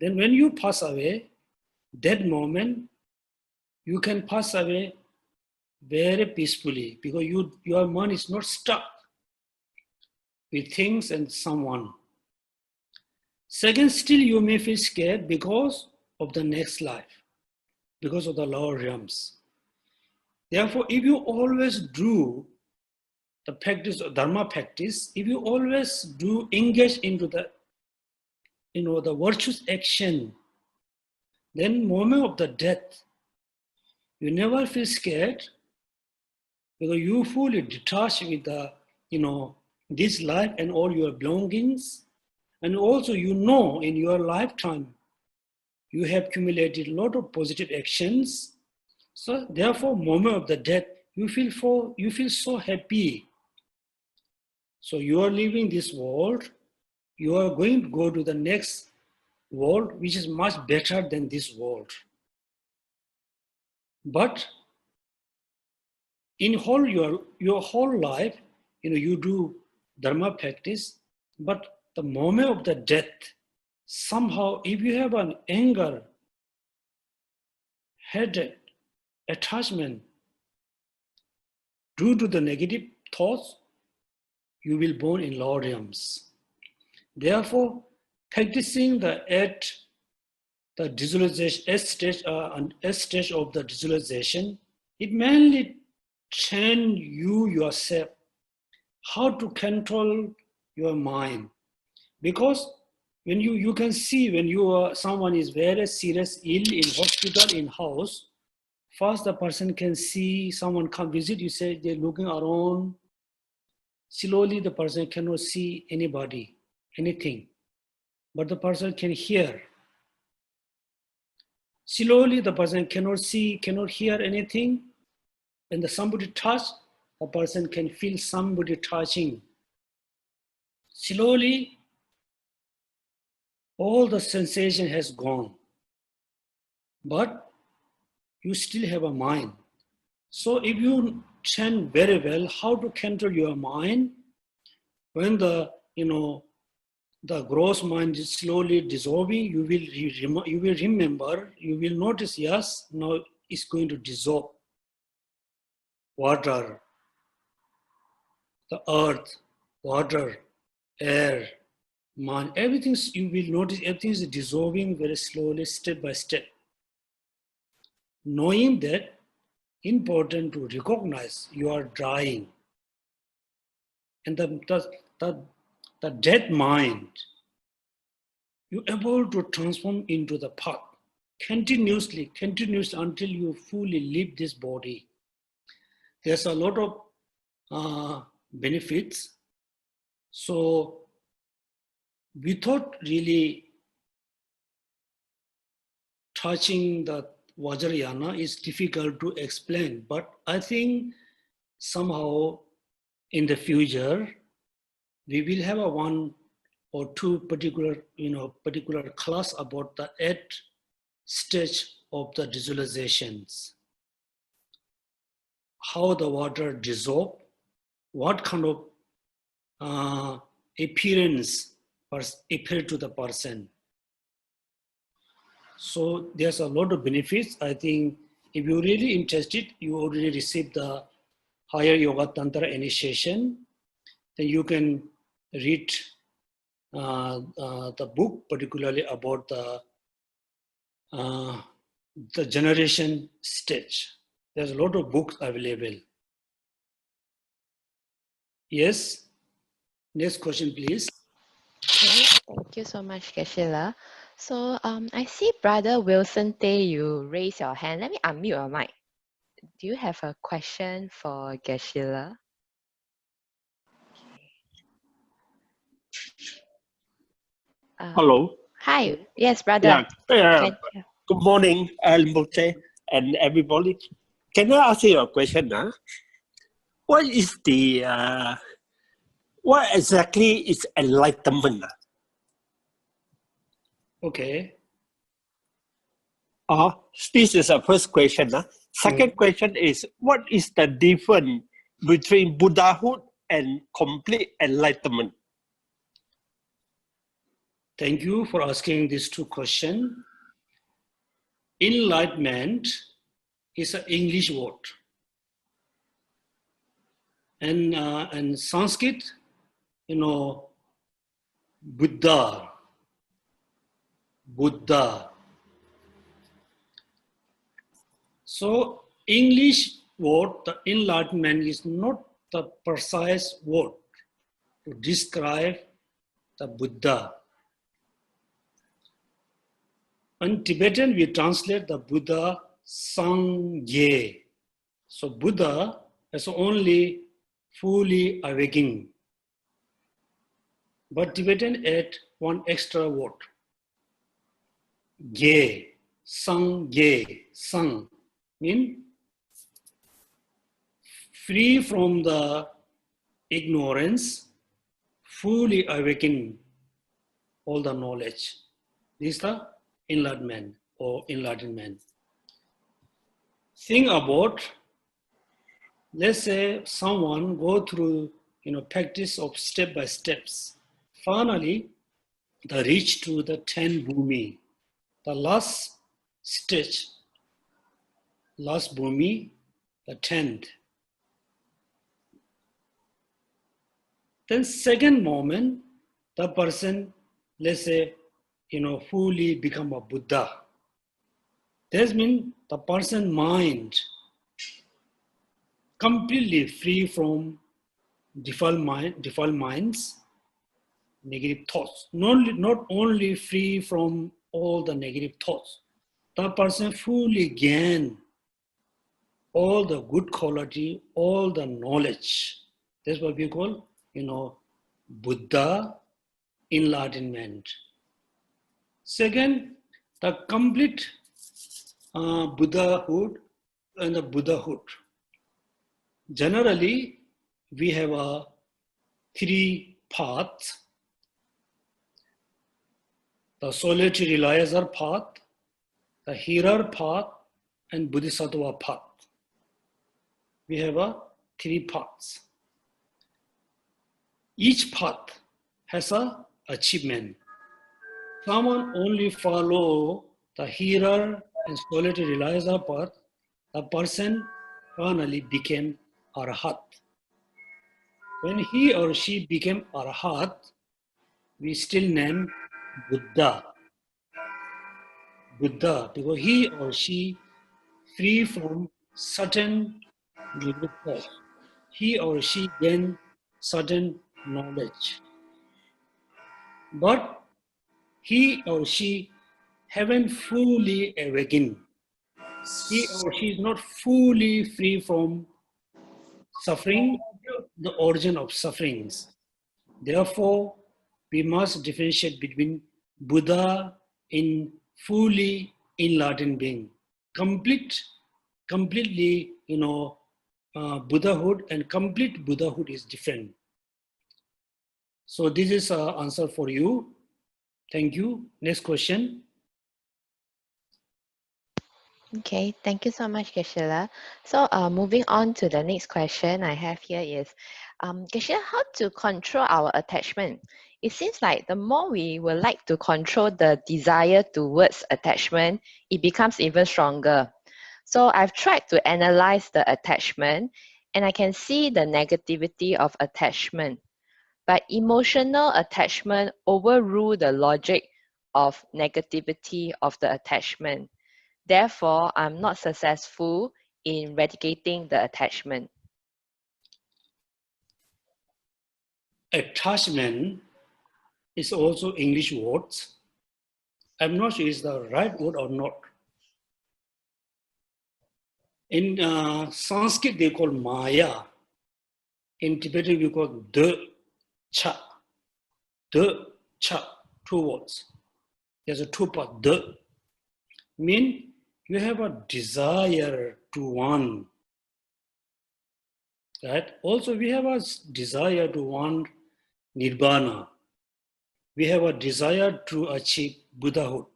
Then when you pass away, that moment, you can pass away very peacefully because your mind is not stuck with things and someone. Second, still you may feel scared because of the next life, because of the lower realms. Therefore, if you always do the practice of Dharma practice, if you always do engage into the, the virtuous action, then moment of the death, you never feel scared because you fully detached with the, this life and all your belongings. And also, in your lifetime, you have accumulated a lot of positive actions. So therefore, moment of the death, you feel so happy. So you are leaving this world, you are going to go to the next world, which is much better than this world. But in whole your whole life, you do Dharma practice, but the moment of the death, somehow if you have an anger, hatred, attachment, due to the negative thoughts, you will born in lower realms. Therefore, practicing the visualization, stage of the visualization, it mainly train you yourself how to control your mind. Because when you can see when someone is very serious ill in hospital, in house, first the person can see someone come visit, you say they're looking around. Slowly the person cannot see anybody, anything, but the person can hear. Slowly the person cannot see, cannot hear anything. When somebody touch, a person can feel somebody touching. Slowly, all the sensation has gone, but you still have a mind. So if you train very well how to control your mind, when the gross mind is slowly dissolving, you will remember, you will notice, yes, now it's going to dissolve. Water, the earth, water, air, mind, everything, you will notice everything is dissolving very slowly, step by step. Knowing that, important to recognize you are dying. And the dead mind, you're able to transform into the path continuously until you fully leave this body. There's a lot of benefits. So without really touching the Vajrayana is difficult to explain, but I think somehow in the future we will have a one or two particular class about the 8 stage of the visualizations. How the water dissolve, what kind of appearance appear to the person. So there's a lot of benefits. I think if you're really interested, you already received the higher yoga tantra initiation, then you can read the book, particularly about the generation stage. There's a lot of books available. Yes. Next question, please. Okay, thank you so much, Geshe-la. So I see Brother Wilson Tay, you raise your hand. Let me unmute your mic. Do you have a question for Geshe-la? Hello. Hi. Yes, brother. Yeah. Good morning, Mbote and everybody. Can I ask you a question? What is what exactly is enlightenment? Okay. This is the first question. Second question is, what is the difference between Buddhahood and complete enlightenment? Thank you for asking these two questions. Enlightenment is an English word. And Sanskrit, Buddha, Buddha. So English word, the enlightenment is not the precise word to describe the Buddha. In Tibetan, we translate the Buddha Sangye. So Buddha is only fully awakening. But Tibetan add one extra word. Ge, Sangye, Sang, mean free from the ignorance, fully awaken all the knowledge. This is the enlightenment or enlightenment. Think about, let's say someone go through practice of step by steps. Finally, they reach to the 10 bhumi, the last stage, last bhumi, the 10th. Then second moment, the person, let's say, fully become a Buddha. That means the person mind completely free from defiled minds, negative thoughts. Not only free from all the negative thoughts, the person fully gain all the good quality, all the knowledge. That's what we call, Buddha enlightenment. Second, the complete Buddhahood and the Buddhahood. Generally, we have 3 paths. The solitary realizer path, the hearer path, and Bodhisattva path. We have 3 paths. Each path has an achievement. Someone only follow the hearer and solitary realizer path, the person finally became Arhat. When he or she became Arhat, we still name Buddha. Buddha, because he or she free from certain negative thoughts. He or she gain certain knowledge. But he or she haven't fully awakened. He or she is not fully free from suffering, the origin of sufferings. Therefore, we must differentiate between Buddha in fully enlightened being, completely, Buddhahood and complete Buddhahood is different. So this is an answer for you. Thank you. Next question. Okay, thank you so much, Geshe-la. So moving on to the next question I have here is, Geshe-la, how to control our attachment? It seems like the more we would like to control the desire towards attachment, it becomes even stronger. So I've tried to analyze the attachment and I can see the negativity of attachment. But emotional attachment overrule the logic of negativity of the attachment. Therefore, I'm not successful in eradicating the attachment. Attachment is also English words. I'm not sure it's the right word or not. In Sanskrit, they call Maya. In Tibetan, we call De Cha. De Cha, 2 words. There's a 2 part. De mean you have a desire to want. Right? Also, we have a desire to want Nirvana. We have a desire to achieve Buddhahood.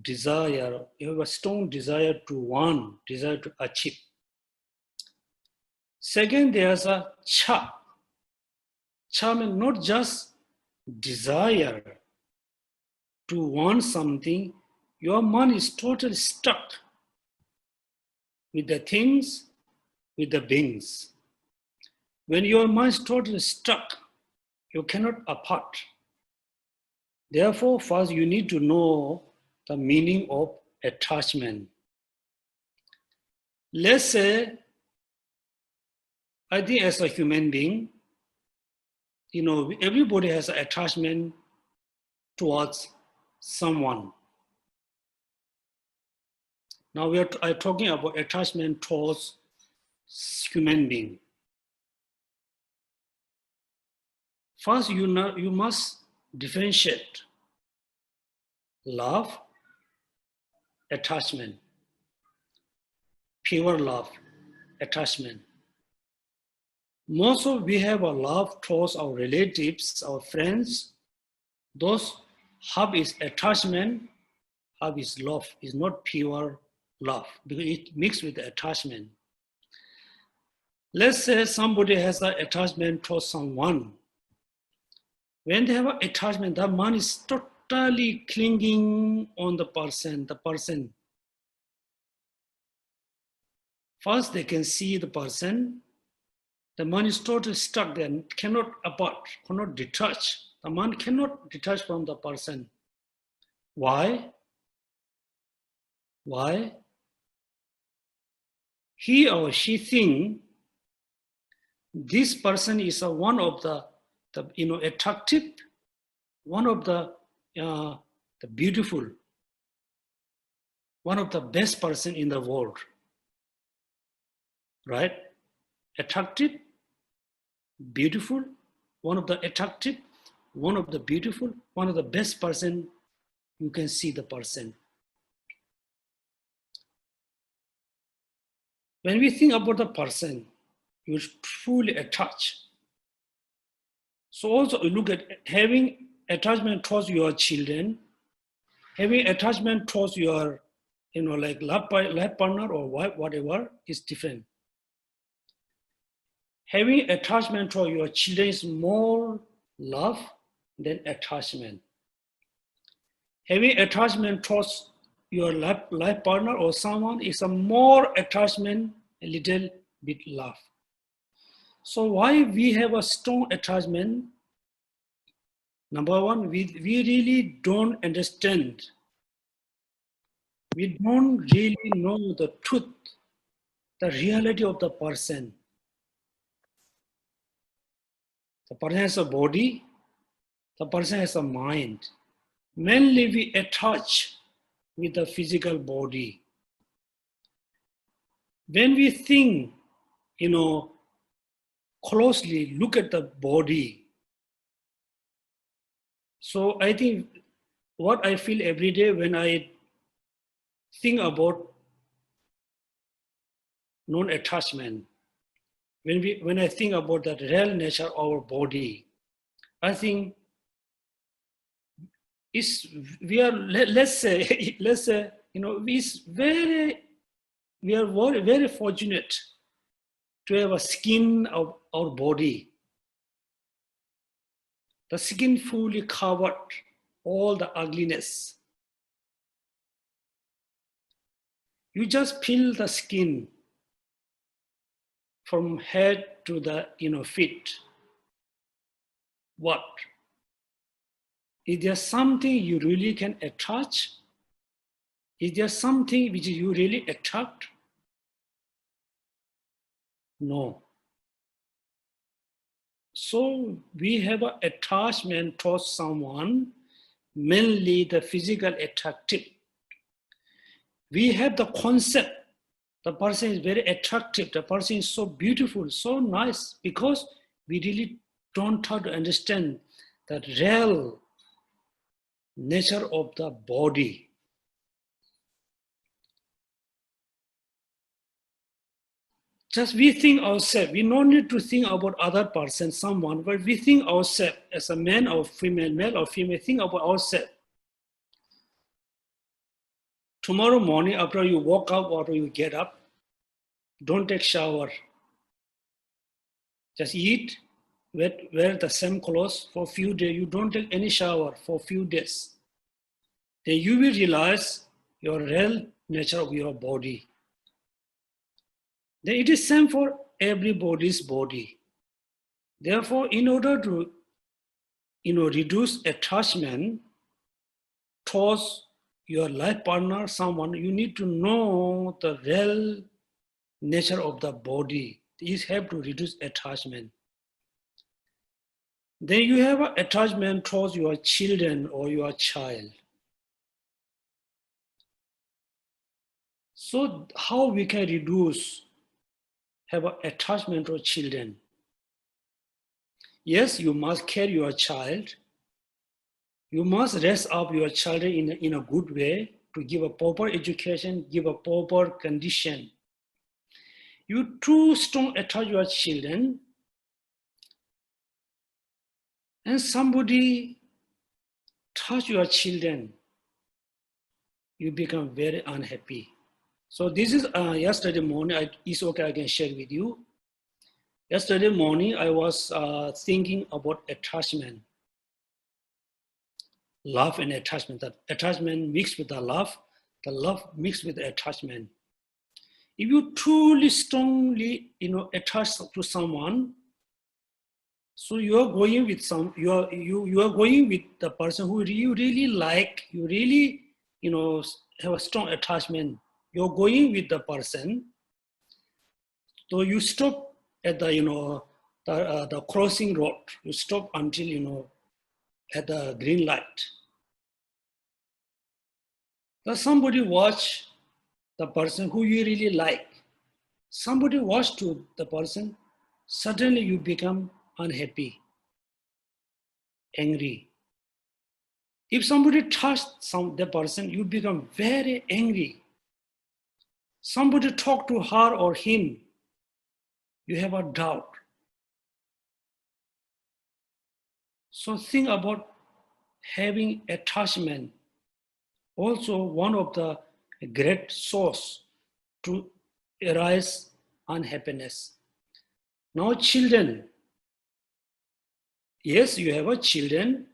Desire, you have a strong desire to want, desire to achieve. Second, there's a Cha. Cha means not just desire to want something, your mind is totally stuck with the things, with the beings. When your mind is totally stuck, you cannot apart. Therefore, first you need to know the meaning of attachment. Let's say, I think as a human being, everybody has an attachment towards someone. Now we are talking about attachment towards human being. First, you must differentiate love, attachment, pure love, attachment. Most of we have a love towards our relatives, our friends. Those half is attachment, half is love. Is not pure love because it mixed with the attachment. Let's say somebody has an attachment towards someone. When they have an attachment, that man is totally clinging on the person. First, they can see the person. The man is totally stuck there, cannot apart, cannot detach. The man cannot detach from the person. Why? Why? He or she think this person is one of the attractive, one of the beautiful, one of the best person in the world, right? Attractive, beautiful, one of the attractive, one of the beautiful, one of the best person. You can see the person. When we think about the person, you truly attach. So also look at having attachment towards your children, having attachment towards your, like life partner or wife, whatever, is different. Having attachment to your children is more love than attachment. Having attachment towards your life partner or someone is a more attachment, a little bit love. So why we have a strong attachment? Number one, we really don't understand. We don't really know the truth, the reality of the person. The person has a body, the person has a mind. Mainly we attach with the physical body. When we think, closely look at the body. So I think what I feel every day when I think about non-attachment, when I think about the real nature of our body, I think let's say we are very, very fortunate to have a skin of our body. The skin fully covered all the ugliness. You just peel the skin from head to the feet. What? Is there something you really can attach? Is there something which you really attract? No. So we have an attachment towards someone, mainly the physical attractive. We have the concept, the person is very attractive, the person is so beautiful, so nice, because we really don't try to understand the real nature of the body. Just we think ourselves, we don't need to think about other person, someone, but we think ourselves as a man or female, male or female, think about ourselves. Tomorrow morning after you wake up or you get up, don't take shower. Just eat, wear the same clothes for a few days. You don't take any shower for a few days. Then you will realize your real nature of your body. Then it is same for everybody's body. Therefore, in order to reduce attachment towards your life partner, someone, you need to know the real nature of the body. You have to reduce attachment. Then you have an attachment towards your children or your child. So how we can reduce, have an attachment to children? Yes, you must care your child. You must raise up your children in a good way to give a proper education, give a proper condition. You too strong attach your children, and somebody touch your children, you become very unhappy. So this is yesterday morning, it's okay, I can share with you. Yesterday morning, I was thinking about attachment. Love and attachment, that attachment mixed with the love mixed with the attachment. If you truly strongly, attach to someone, so you are going with you are going with the person who you really like, you really, have a strong attachment. You're going with the person, so you stop at the, the crossing road. You stop until, at the green light. Now somebody watch the person who you really like. Somebody watch to the person, suddenly you become unhappy, angry. If somebody touched the person, you become very angry. Somebody talk to her or him, you have a doubt. So think about having attachment. Also one of the great source to arise unhappiness. Now children, yes, you have a children,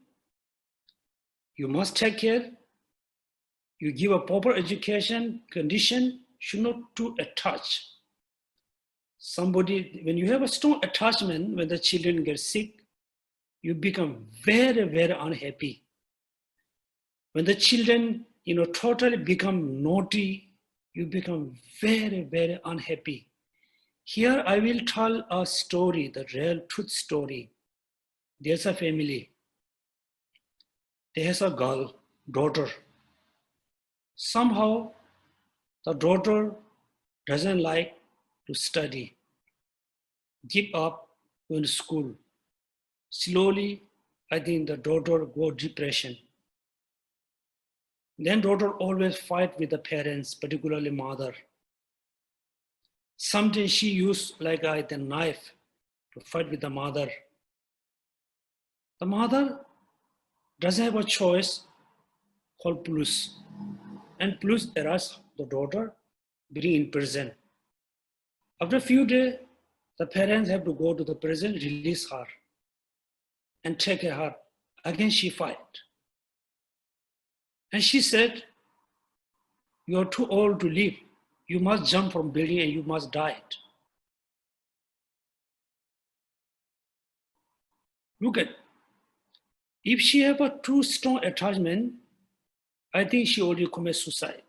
you must take care, you give a proper education, condition, should not to attach. Somebody, when you have a strong attachment, when the children get sick, you become very, very unhappy. When the children, totally become naughty, you become very, very unhappy. Here I will tell a story, the real truth story. There's a family. There's a girl, daughter. Somehow the daughter doesn't like to study, give up going to school. Slowly, I think the daughter go depression. Then daughter always fight with the parents, particularly mother. Sometimes she used like the knife to fight with the mother. The mother doesn't have a choice, called police. And police arrest the daughter, being in prison. After a few days, the parents have to go to the prison, release her, and take her. Again she fight. And she said, you are too old to live. You must jump from building and you must die. Look at, if she have a too strong attachment, I think she already commits suicide.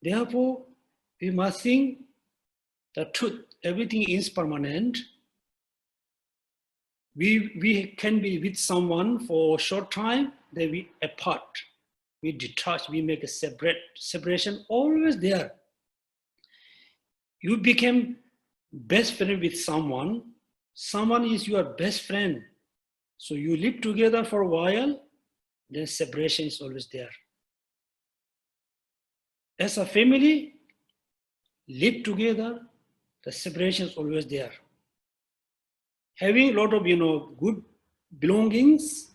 Therefore, we must think the truth, everything is permanent. We can be with someone for a short time, then we apart, we detach, we make a separation, always there. You became best friend with someone, someone is your best friend. So you live together for a while, then separation is always there. As a family, live together, the separation is always there. Having a lot of good belongings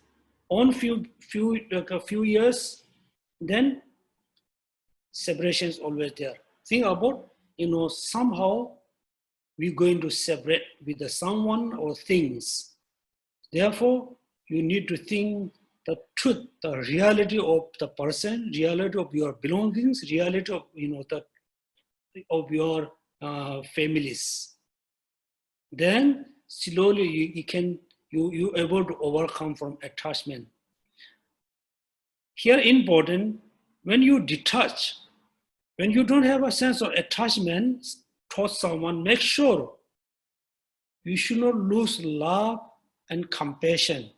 on a few years, then separation is always there. Think about somehow we're going to separate with someone or things. Therefore, you need to think the truth, the reality of the person, reality of your belongings, reality of of your families. Then slowly you able to overcome from attachment. Here important, when you detach, when you don't have a sense of attachment towards someone, make sure you should not lose love and compassion.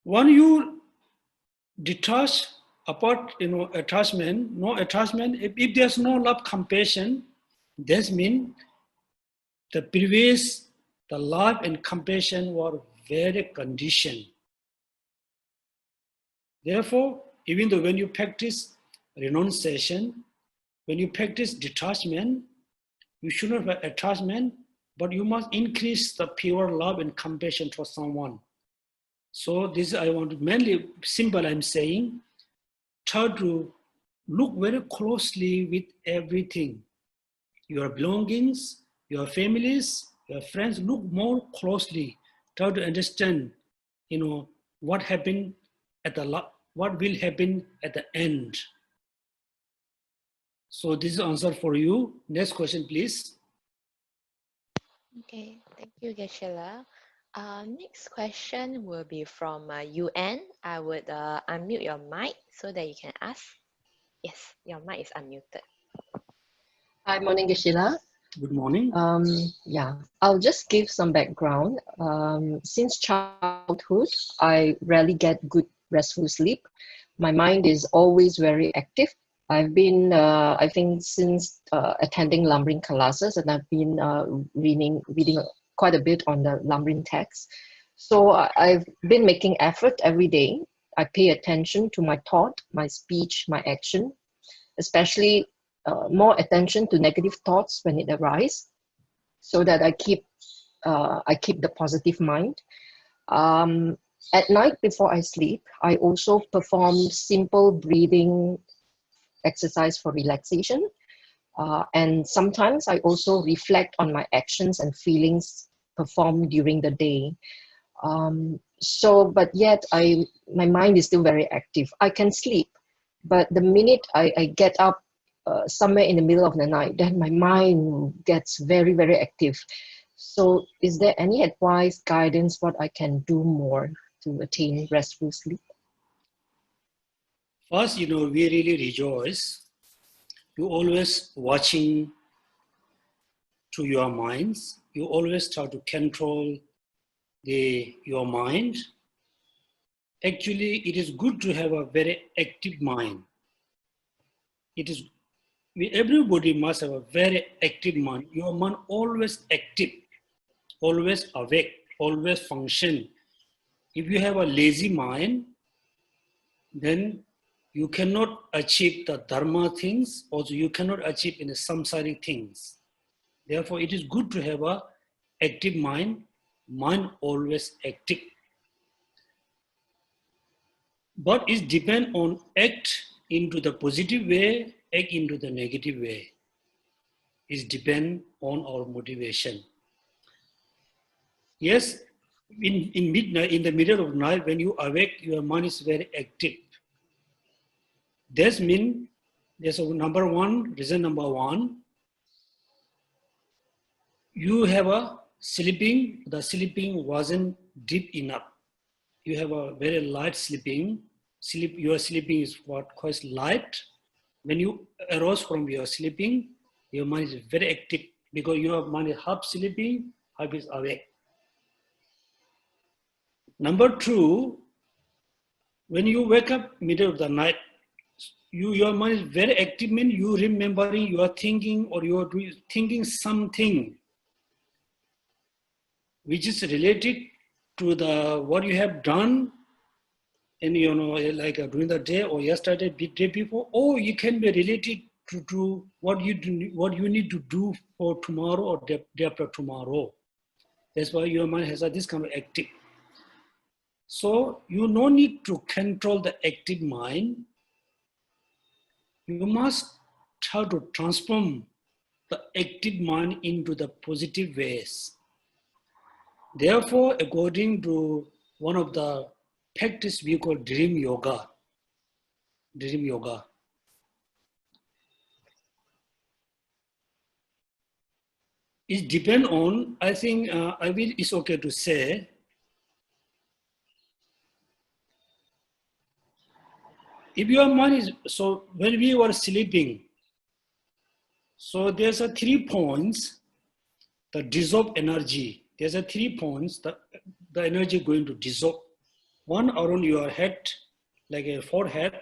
When you detach apart, attachment, no attachment, if there's no love, compassion, this means the previous, the love and compassion were very conditioned. Therefore, even though when you practice renunciation, when you practice detachment, you should not have attachment, but you must increase the pure love and compassion for someone. So this I want to mainly simple I'm saying, try to look very closely with everything. Your belongings, your families, your friends, look more closely. Try to understand, what happened at what will happen at the end. So this is the answer for you. Next question, please. Okay, thank you, Geshe-la. Next question will be from UN. I would unmute your mic so that you can ask. Yes, your mic is unmuted. Hi, morning, Geshe-la. Good morning. Yeah, I'll just give some background. Since childhood, I rarely get good restful sleep. My mind is always very active. I've been, I think, since attending lumbering classes, and I've been reading quite a bit on the lumbering text. So I've been making effort every day. I pay attention to my thought, my speech, my action, especially more attention to negative thoughts when it arises, so that I keep the positive mind. At night before I sleep, I also perform simple breathing exercise for relaxation. And sometimes I also reflect on my actions and feelings performed during the day. But yet my mind is still very active. I can sleep, but the minute I get up somewhere in the middle of the night, then my mind gets very, very active. So is there any advice, guidance, what I can do more to attain restful sleep? First, we really rejoice. You always watching to your minds. You always try to control your mind. Actually, it is good to have a very active mind. Everybody must have a very active mind. Your mind always active, always awake, always function. If you have a lazy mind, then you cannot achieve the dharma things, also you cannot achieve in the samsaric things. Therefore, it is good to have a active mind always active. But it depends on act into the positive way, act into the negative way. It depends on our motivation. Yes, in midnight, in the middle of night, when you awake, your mind is very active. This means there's reason number one, you have the sleeping wasn't deep enough. You have a very light sleeping. Your sleeping is quite light. When you arouse from your sleeping, your mind is very active because your mind is half sleeping, half is awake. Number two, when you wake up middle of the night, your mind is very active, means you remembering, you are thinking, or you are thinking something which is related to what you have done, and like during the day or yesterday, day before, or you can be related to what you need to do for tomorrow or day after tomorrow. That's why your mind has this kind of active. So you no need to control the active mind. You must try to transform the active mind into the positive ways. Therefore, according to one of the practice we call dream yoga. It depends on, I think, it's okay to say, if your mind is, so when we were sleeping, so there's a 3 points, the dissolve energy. There's a 3 points, the energy going to dissolve. One around your head, like a forehead.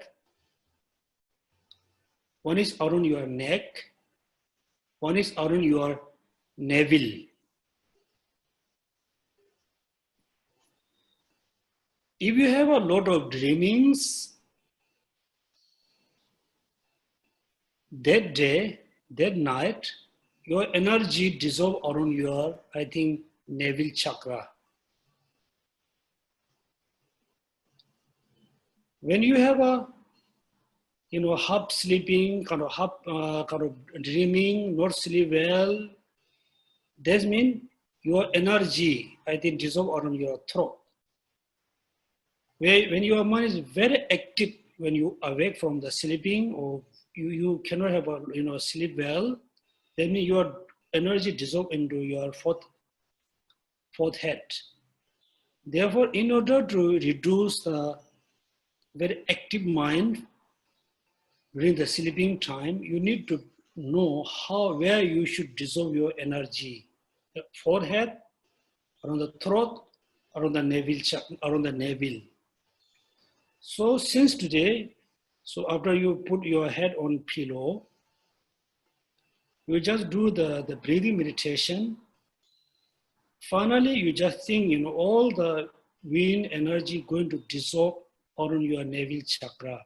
One is around your neck. One is around your navel. If you have a lot of dreamings, that day, that night, your energy dissolve around your, I think, navel chakra. When you have a, half sleeping, kind of dreaming, not sleep well, that means your energy, I think, dissolve around your throat. When your mind is very active, when you awake from the sleeping, or you cannot have a, sleep well, then your energy dissolve into your fourth head. Therefore, in order to reduce the very active mind during the sleeping time, you need to know where you should dissolve your energy. The forehead, around the throat, around the navel. So since today, so after you put your head on pillow, you just do the breathing meditation. Finally, you just think, all the wind energy going to dissolve around your navel chakra.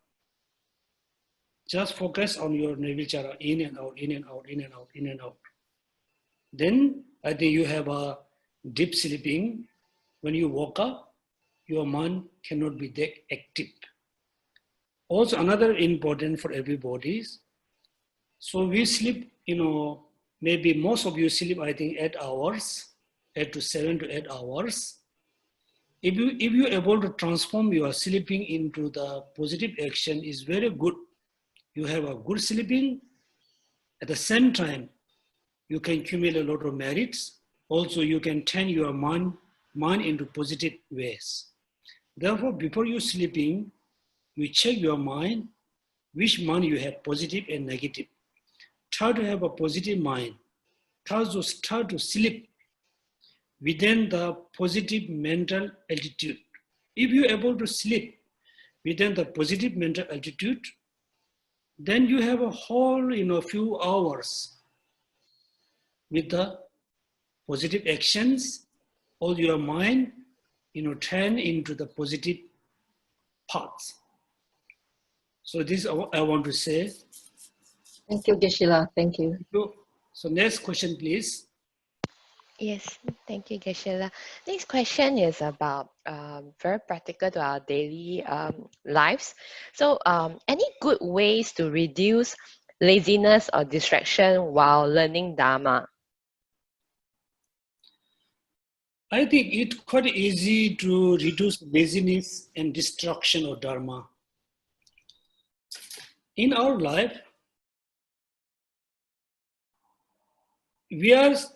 Just focus on your navel chakra, in and out, in and out, in and out, in and out. Then I think you have a deep sleeping. When you woke up, your mind cannot be that active. Also, another important for everybody is, so we sleep, maybe most of you sleep, I think, 8 hours, 8 to 7 to 8 hours. If you're able to transform your sleeping into the positive action, is very good. You have a good sleeping. At the same time, you can accumulate a lot of merits. Also, you can turn your mind into positive ways. Therefore, before you sleeping, you check your mind, which mind you have, positive and negative. Try to have a positive mind. Try to sleep within the positive mental altitude. If you're able to sleep within the positive mental altitude, then you have a whole, few hours with the positive actions, all your mind, turn into the positive parts. So this is what I want to say. Thank you, Geshe-la. Thank you. So next question, please. Yes, thank you, Geshe-la. Next question is about very practical to our daily lives. So, any good ways to reduce laziness or distraction while learning Dharma? I think it's quite easy to reduce laziness and distraction of Dharma. In our life,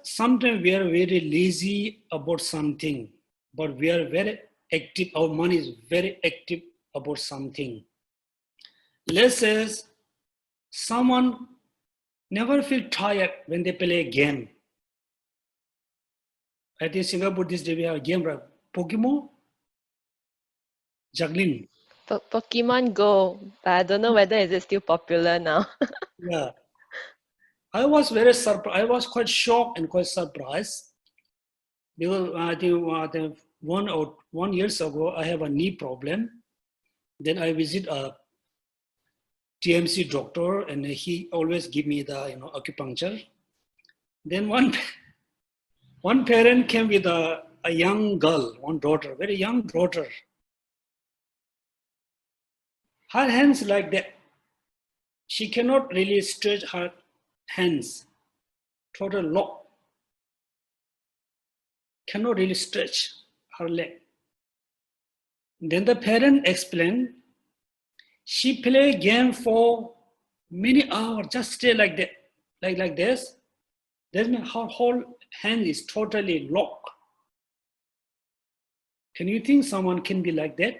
sometimes we are very lazy about something, but we are very active. Our mind is very active about something. Let's say someone never feel tired when they play a game. I think Singapore this day we have a game, right? Pokemon, juggling. Pokemon Go, but I don't know whether is it still popular now. Yeah. I was very surprised. I was quite shocked and quite surprised because I think 1 year ago I have a knee problem. Then I visit a TMC doctor, and he always give me the acupuncture. Then one parent came with a young girl, one daughter, very young daughter. Her hands like that. She cannot really stretch her hands. Total lock. Cannot really stretch her leg. Then the parent explained, she play game for many hours, just stay like that, like this. That means her whole hand is totally locked. Can you think someone can be like that?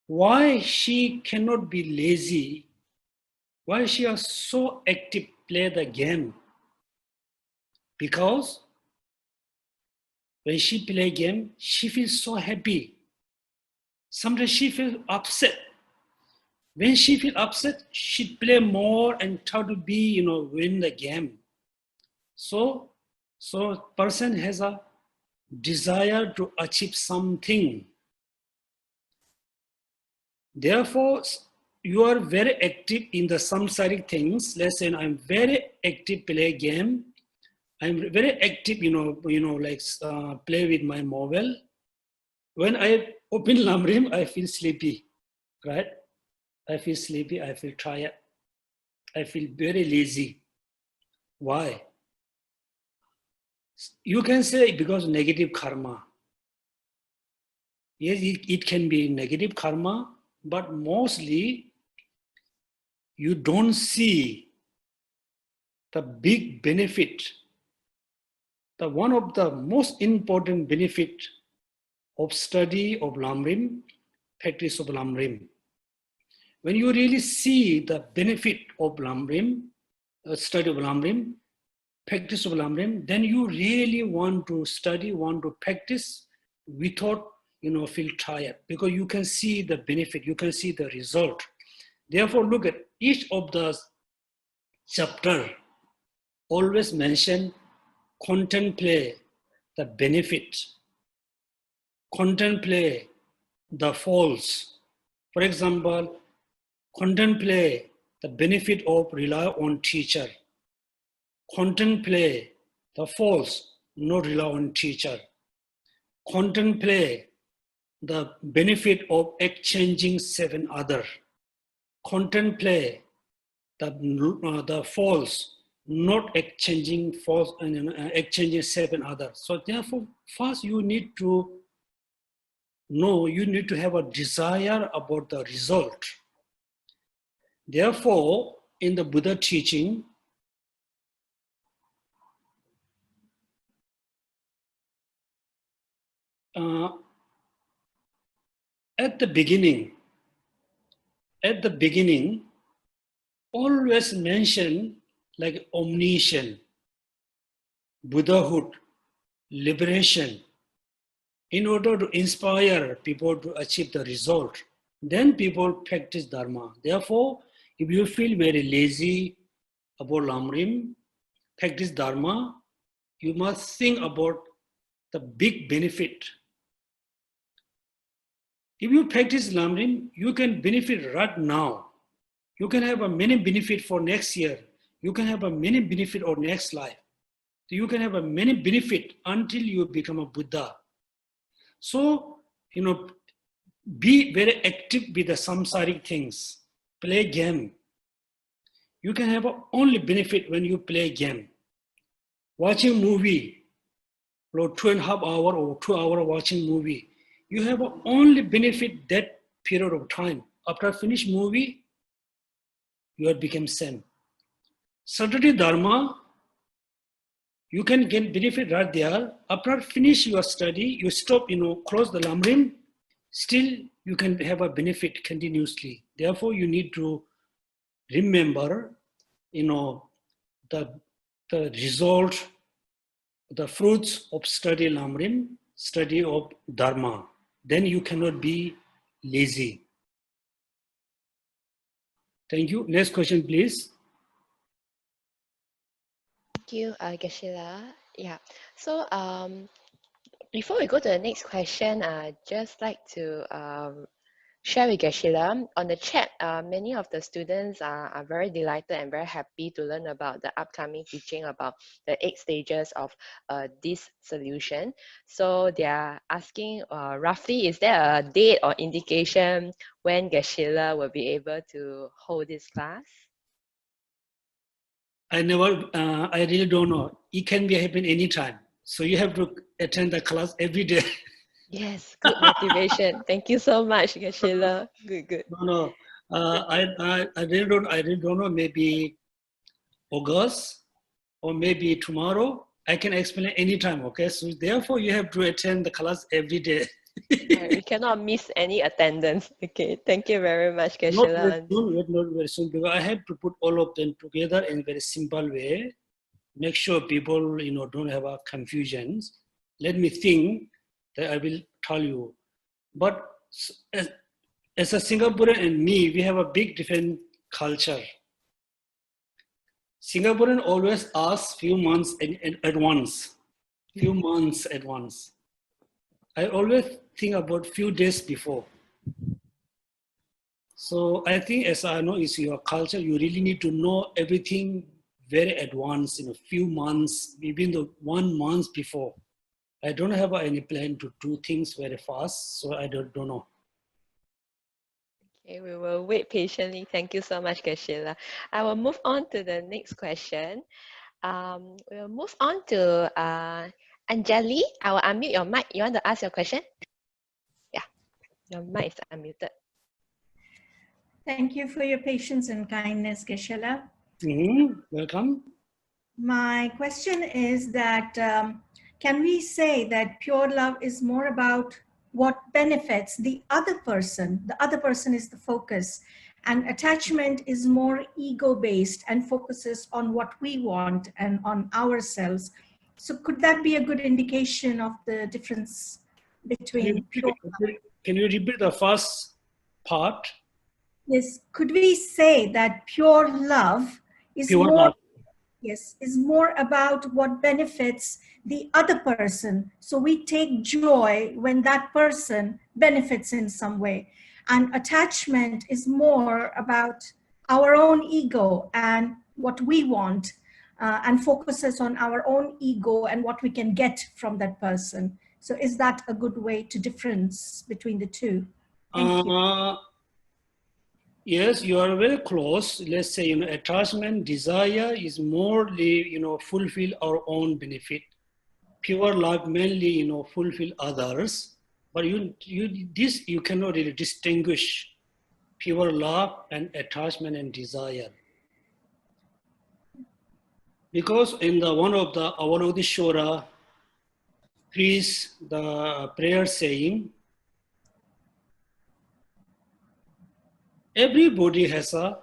why she cannot be lazy, why she is so active play the game. Because when she play game, she feels so happy. Sometimes she feels upset. When she feels upset, she play more and try to be, win the game. So person has a desire to achieve something. Therefore, you are very active in the samsaric things. Let's say I'm very active play game. I'm very active, play with my mobile. When I open Lamrim, I feel sleepy, right? I feel sleepy, I feel tired. I feel very lazy. Why? You can say because negative karma. Yes, it can be negative karma, but mostly you don't see the big benefit. The one of the most important benefit of study of Lamrim, practice of Lamrim. When you really see the benefit of Lamrim, study of Lamrim, practice of Lamrim, then you really want to study, want to practice without, feel tired, because you can see the benefit, you can see the result. Therefore, look at each of the chapter, always mention contemplate the benefit, contemplate the faults. For example, contemplate the benefit of rely on teacher. Contemplate the faults, not rely on teacher. Contemplate the benefit of exchanging 7 others. Contemplate the faults, not exchanging false and exchanging 7 others. So therefore, first you need to know, you need to have a desire about the result. Therefore, in the Buddha teaching, at the beginning, always mention like omniscience, Buddhahood, liberation, in order to inspire people to achieve the result. Then people practice Dharma. Therefore, if you feel very lazy about Lamrim, practice Dharma, you must think about the big benefit. If you practice Lamrim, you can benefit right now. You can have a many benefit for next year. You can have a many benefit or next life. So you can have a many benefit until you become a Buddha. So, be very active with the samsaric things. Play game. You can have only benefit when you play game. Watching movie, or 2.5 hour or 2 hour watching movie, you have only benefit that period of time. After finish movie, you have become same. Study Dharma, you can get benefit right there. After finish your study, you stop, close the Lamrim, still you can have a benefit continuously. Therefore, you need to remember, the result, the fruits of study Lamrim, study of Dharma. Then you cannot be lazy. Thank you. Next question, please. Thank you, Geshe-la. Yeah. So before we go to the next question, I'd just like to share with Geshe-la. On the chat, many of the students are very delighted and very happy to learn about the upcoming teaching about the 8 stages of this solution. So they are asking roughly, is there a date or indication when Geshe-la will be able to hold this class? I really don't know. It can be happen anytime. So you have to attend the class every day. Yes, good motivation. Thank you so much, Geshe-la. Good. No. I really don't know. Maybe August or maybe tomorrow. I can explain anytime. Okay. So therefore, you have to attend the class every day. We cannot miss any attendance. Okay, thank you very much, Geshe-la. Not very soon, because I have to put all of them together in a very simple way. Make sure people, don't have a confusions. Let me think that I will tell you. But as a Singaporean and me, we have a big different culture. Singaporean always ask few months at once. Few months at once. I always think about few days before. So I think, as I know is your culture, you really need to know everything very advanced, in a few months, even the 1 month before. I don't have any plan to do things very fast, so I don't know. Okay, we will wait patiently. Thank you so much, Geshe-la. I will move on to the next question. We'll move on to Anjali. I will unmute your mic. You want to ask your question? Yeah, your mic is unmuted. Thank you for your patience and kindness, Geshe-la. Welcome. My question is that can we say that pure love is more about what benefits the other person? The other person is the focus, and attachment is more ego-based and focuses on what we want and on ourselves. So could that be a good indication of the difference between pure love? Can you repeat the first part? Yes, could we say that pure love is Pure more love. Yes, is more about what benefits the other person. So we take joy when that person benefits in some way. And attachment is more about our own ego and what we want, and focuses on our own ego and what we can get from that person. So is that a good way to difference between the two? Thank you. Yes, you are very close. Let's say, attachment, desire is more, fulfill our own benefit. Pure love mainly, fulfill others. But you cannot really distinguish pure love and attachment and desire. Because in one of the Shora, priest, the prayer saying, everybody has a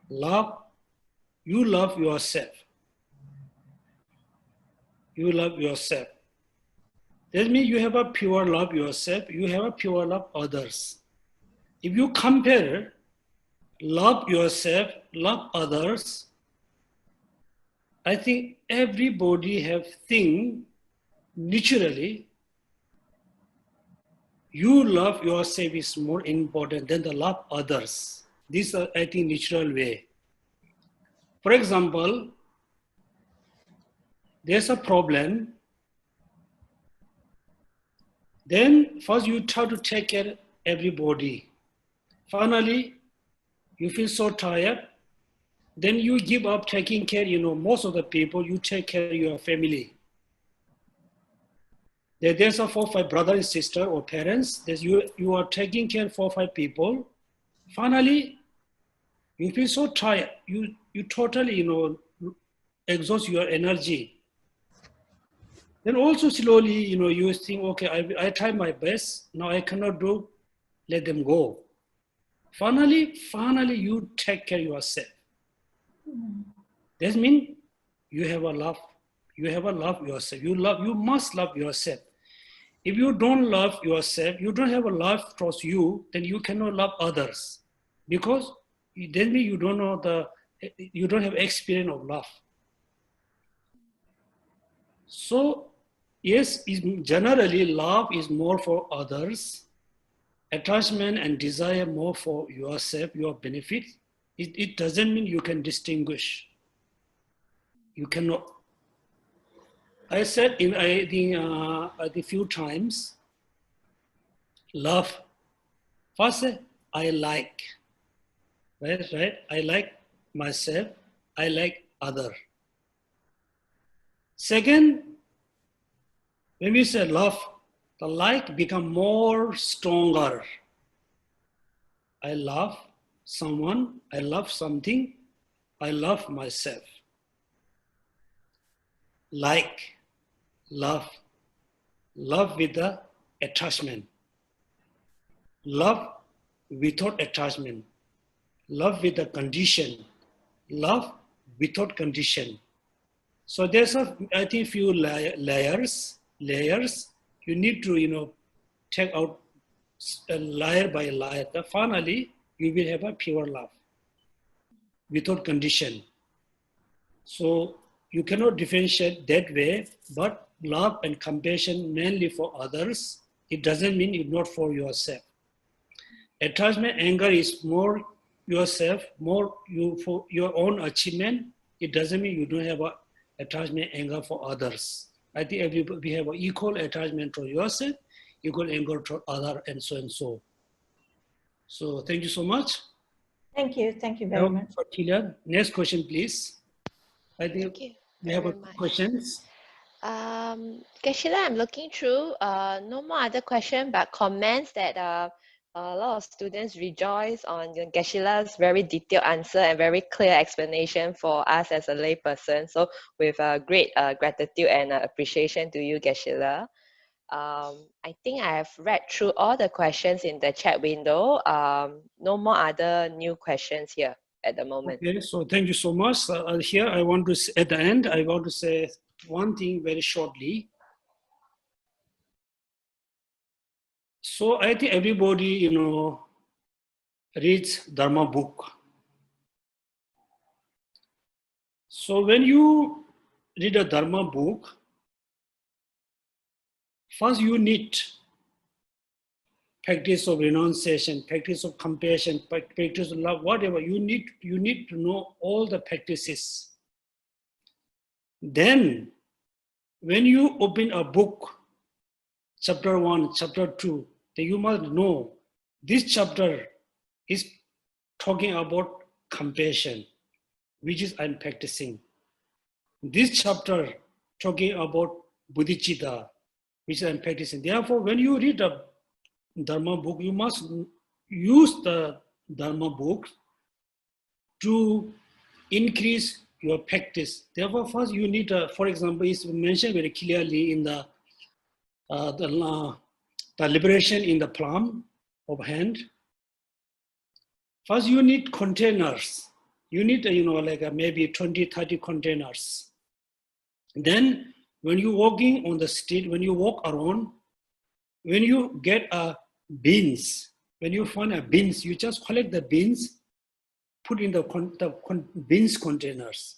love. You love yourself. You love yourself. That means you have a pure love yourself. You have a pure love others. If you compare love yourself, love others, I think everybody have thing naturally. You love yourself is more important than the love others. This is, I think, natural way. For example, there's a problem. Then first you try to take care of everybody. Finally, you feel so tired. Then you give up taking care, most of the people, you take care of your family. There's a 4 or 5 brother and sister or parents. You are taking care of 4 or 5 people. Finally, you feel so tired. You totally, exhaust your energy. Then also slowly, you think, okay, I try my best. Now I cannot do, let them go. Finally, you take care of yourself. That means you have a love. You have a love yourself. You must love yourself. If you don't love yourself, you don't have a love towards you, then you cannot love others. Because then you don't know you don't have experience of love. So, yes, generally love is more for others. Attachment and desire more for yourself, your benefit. It doesn't mean you can distinguish. You cannot. I said I think a few times, love. First, I like. Right? I like myself. I like other. Second, when we say love, the like become more stronger. I love someone. I love something. I love myself. Like, love with the attachment. Love without attachment. Love with a condition. Love without condition. So there's I think few layers. You need to, take out layer by layer. Finally, you will have a pure love without condition. So you cannot differentiate that way, but love and compassion mainly for others. It doesn't mean it's not for yourself. Attachment, anger is more yourself, more you for your own achievement. It doesn't mean you don't have a attachment, anger for others. I think we have an equal attachment to yourself, equal anger to other, and so and so. So thank you so much. Thank you very much. Next question, please. I think we have questions. Geshe-la, I'm looking through. No more other questions, but comments that a lot of students rejoice on Geshe-la's very detailed answer and very clear explanation for us as a layperson. So with great gratitude and appreciation to you, Geshe-la. I think I have read through all the questions in the chat window. No more other new questions here at the moment. Okay, so thank you so much. Here I want to, at the end, I want to say one thing very shortly. So I think everybody, reads Dharma book. So when you read a Dharma book, first you need practice of renunciation, practice of compassion, practice of love, whatever. You need to know all the practices. Then, when you open a book, chapter 1, chapter 2, then you must know this chapter is talking about compassion, which is I'm practicing. This chapter talking about bodhicitta, which I'm practicing. Therefore, when you read a Dharma book, you must use the Dharma book to increase your practice. Therefore, first you need, for example, it's mentioned very clearly in the liberation in the palm of hand. First, you need containers. You need, maybe 20, 30 containers. Then, when you're walking on the street, when you walk around, when you get a beans, when you find a beans, you just collect the beans, put in the beans containers.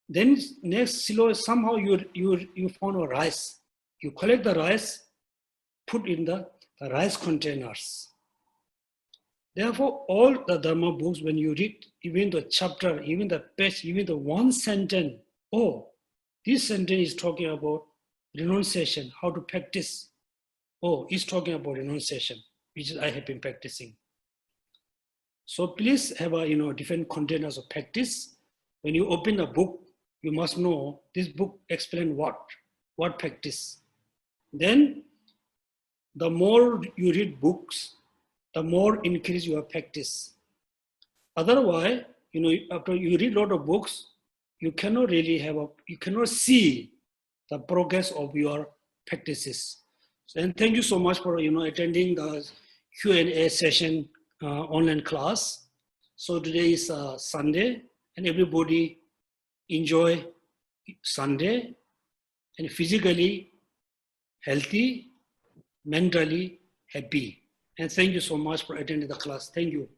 Then next, somehow you found a rice. You collect the rice, put in the rice containers. Therefore, all the Dharma books, when you read even the chapter, even the page, even the one sentence, oh, this sentence is talking about renunciation, how to practice. Oh, it's talking about renunciation, which I have been practicing. So please have different containers of practice. When you open a book, you must know this book explains what practice. Then the more you read books, the more increase your practice. Otherwise, after you read a lot of books, you cannot really you cannot see the progress of your practices. And thank you so much for attending the Q&A session online class. So today is Sunday, and everybody enjoy Sunday and physically healthy, mentally happy. And thank you so much for attending the class. Thank you.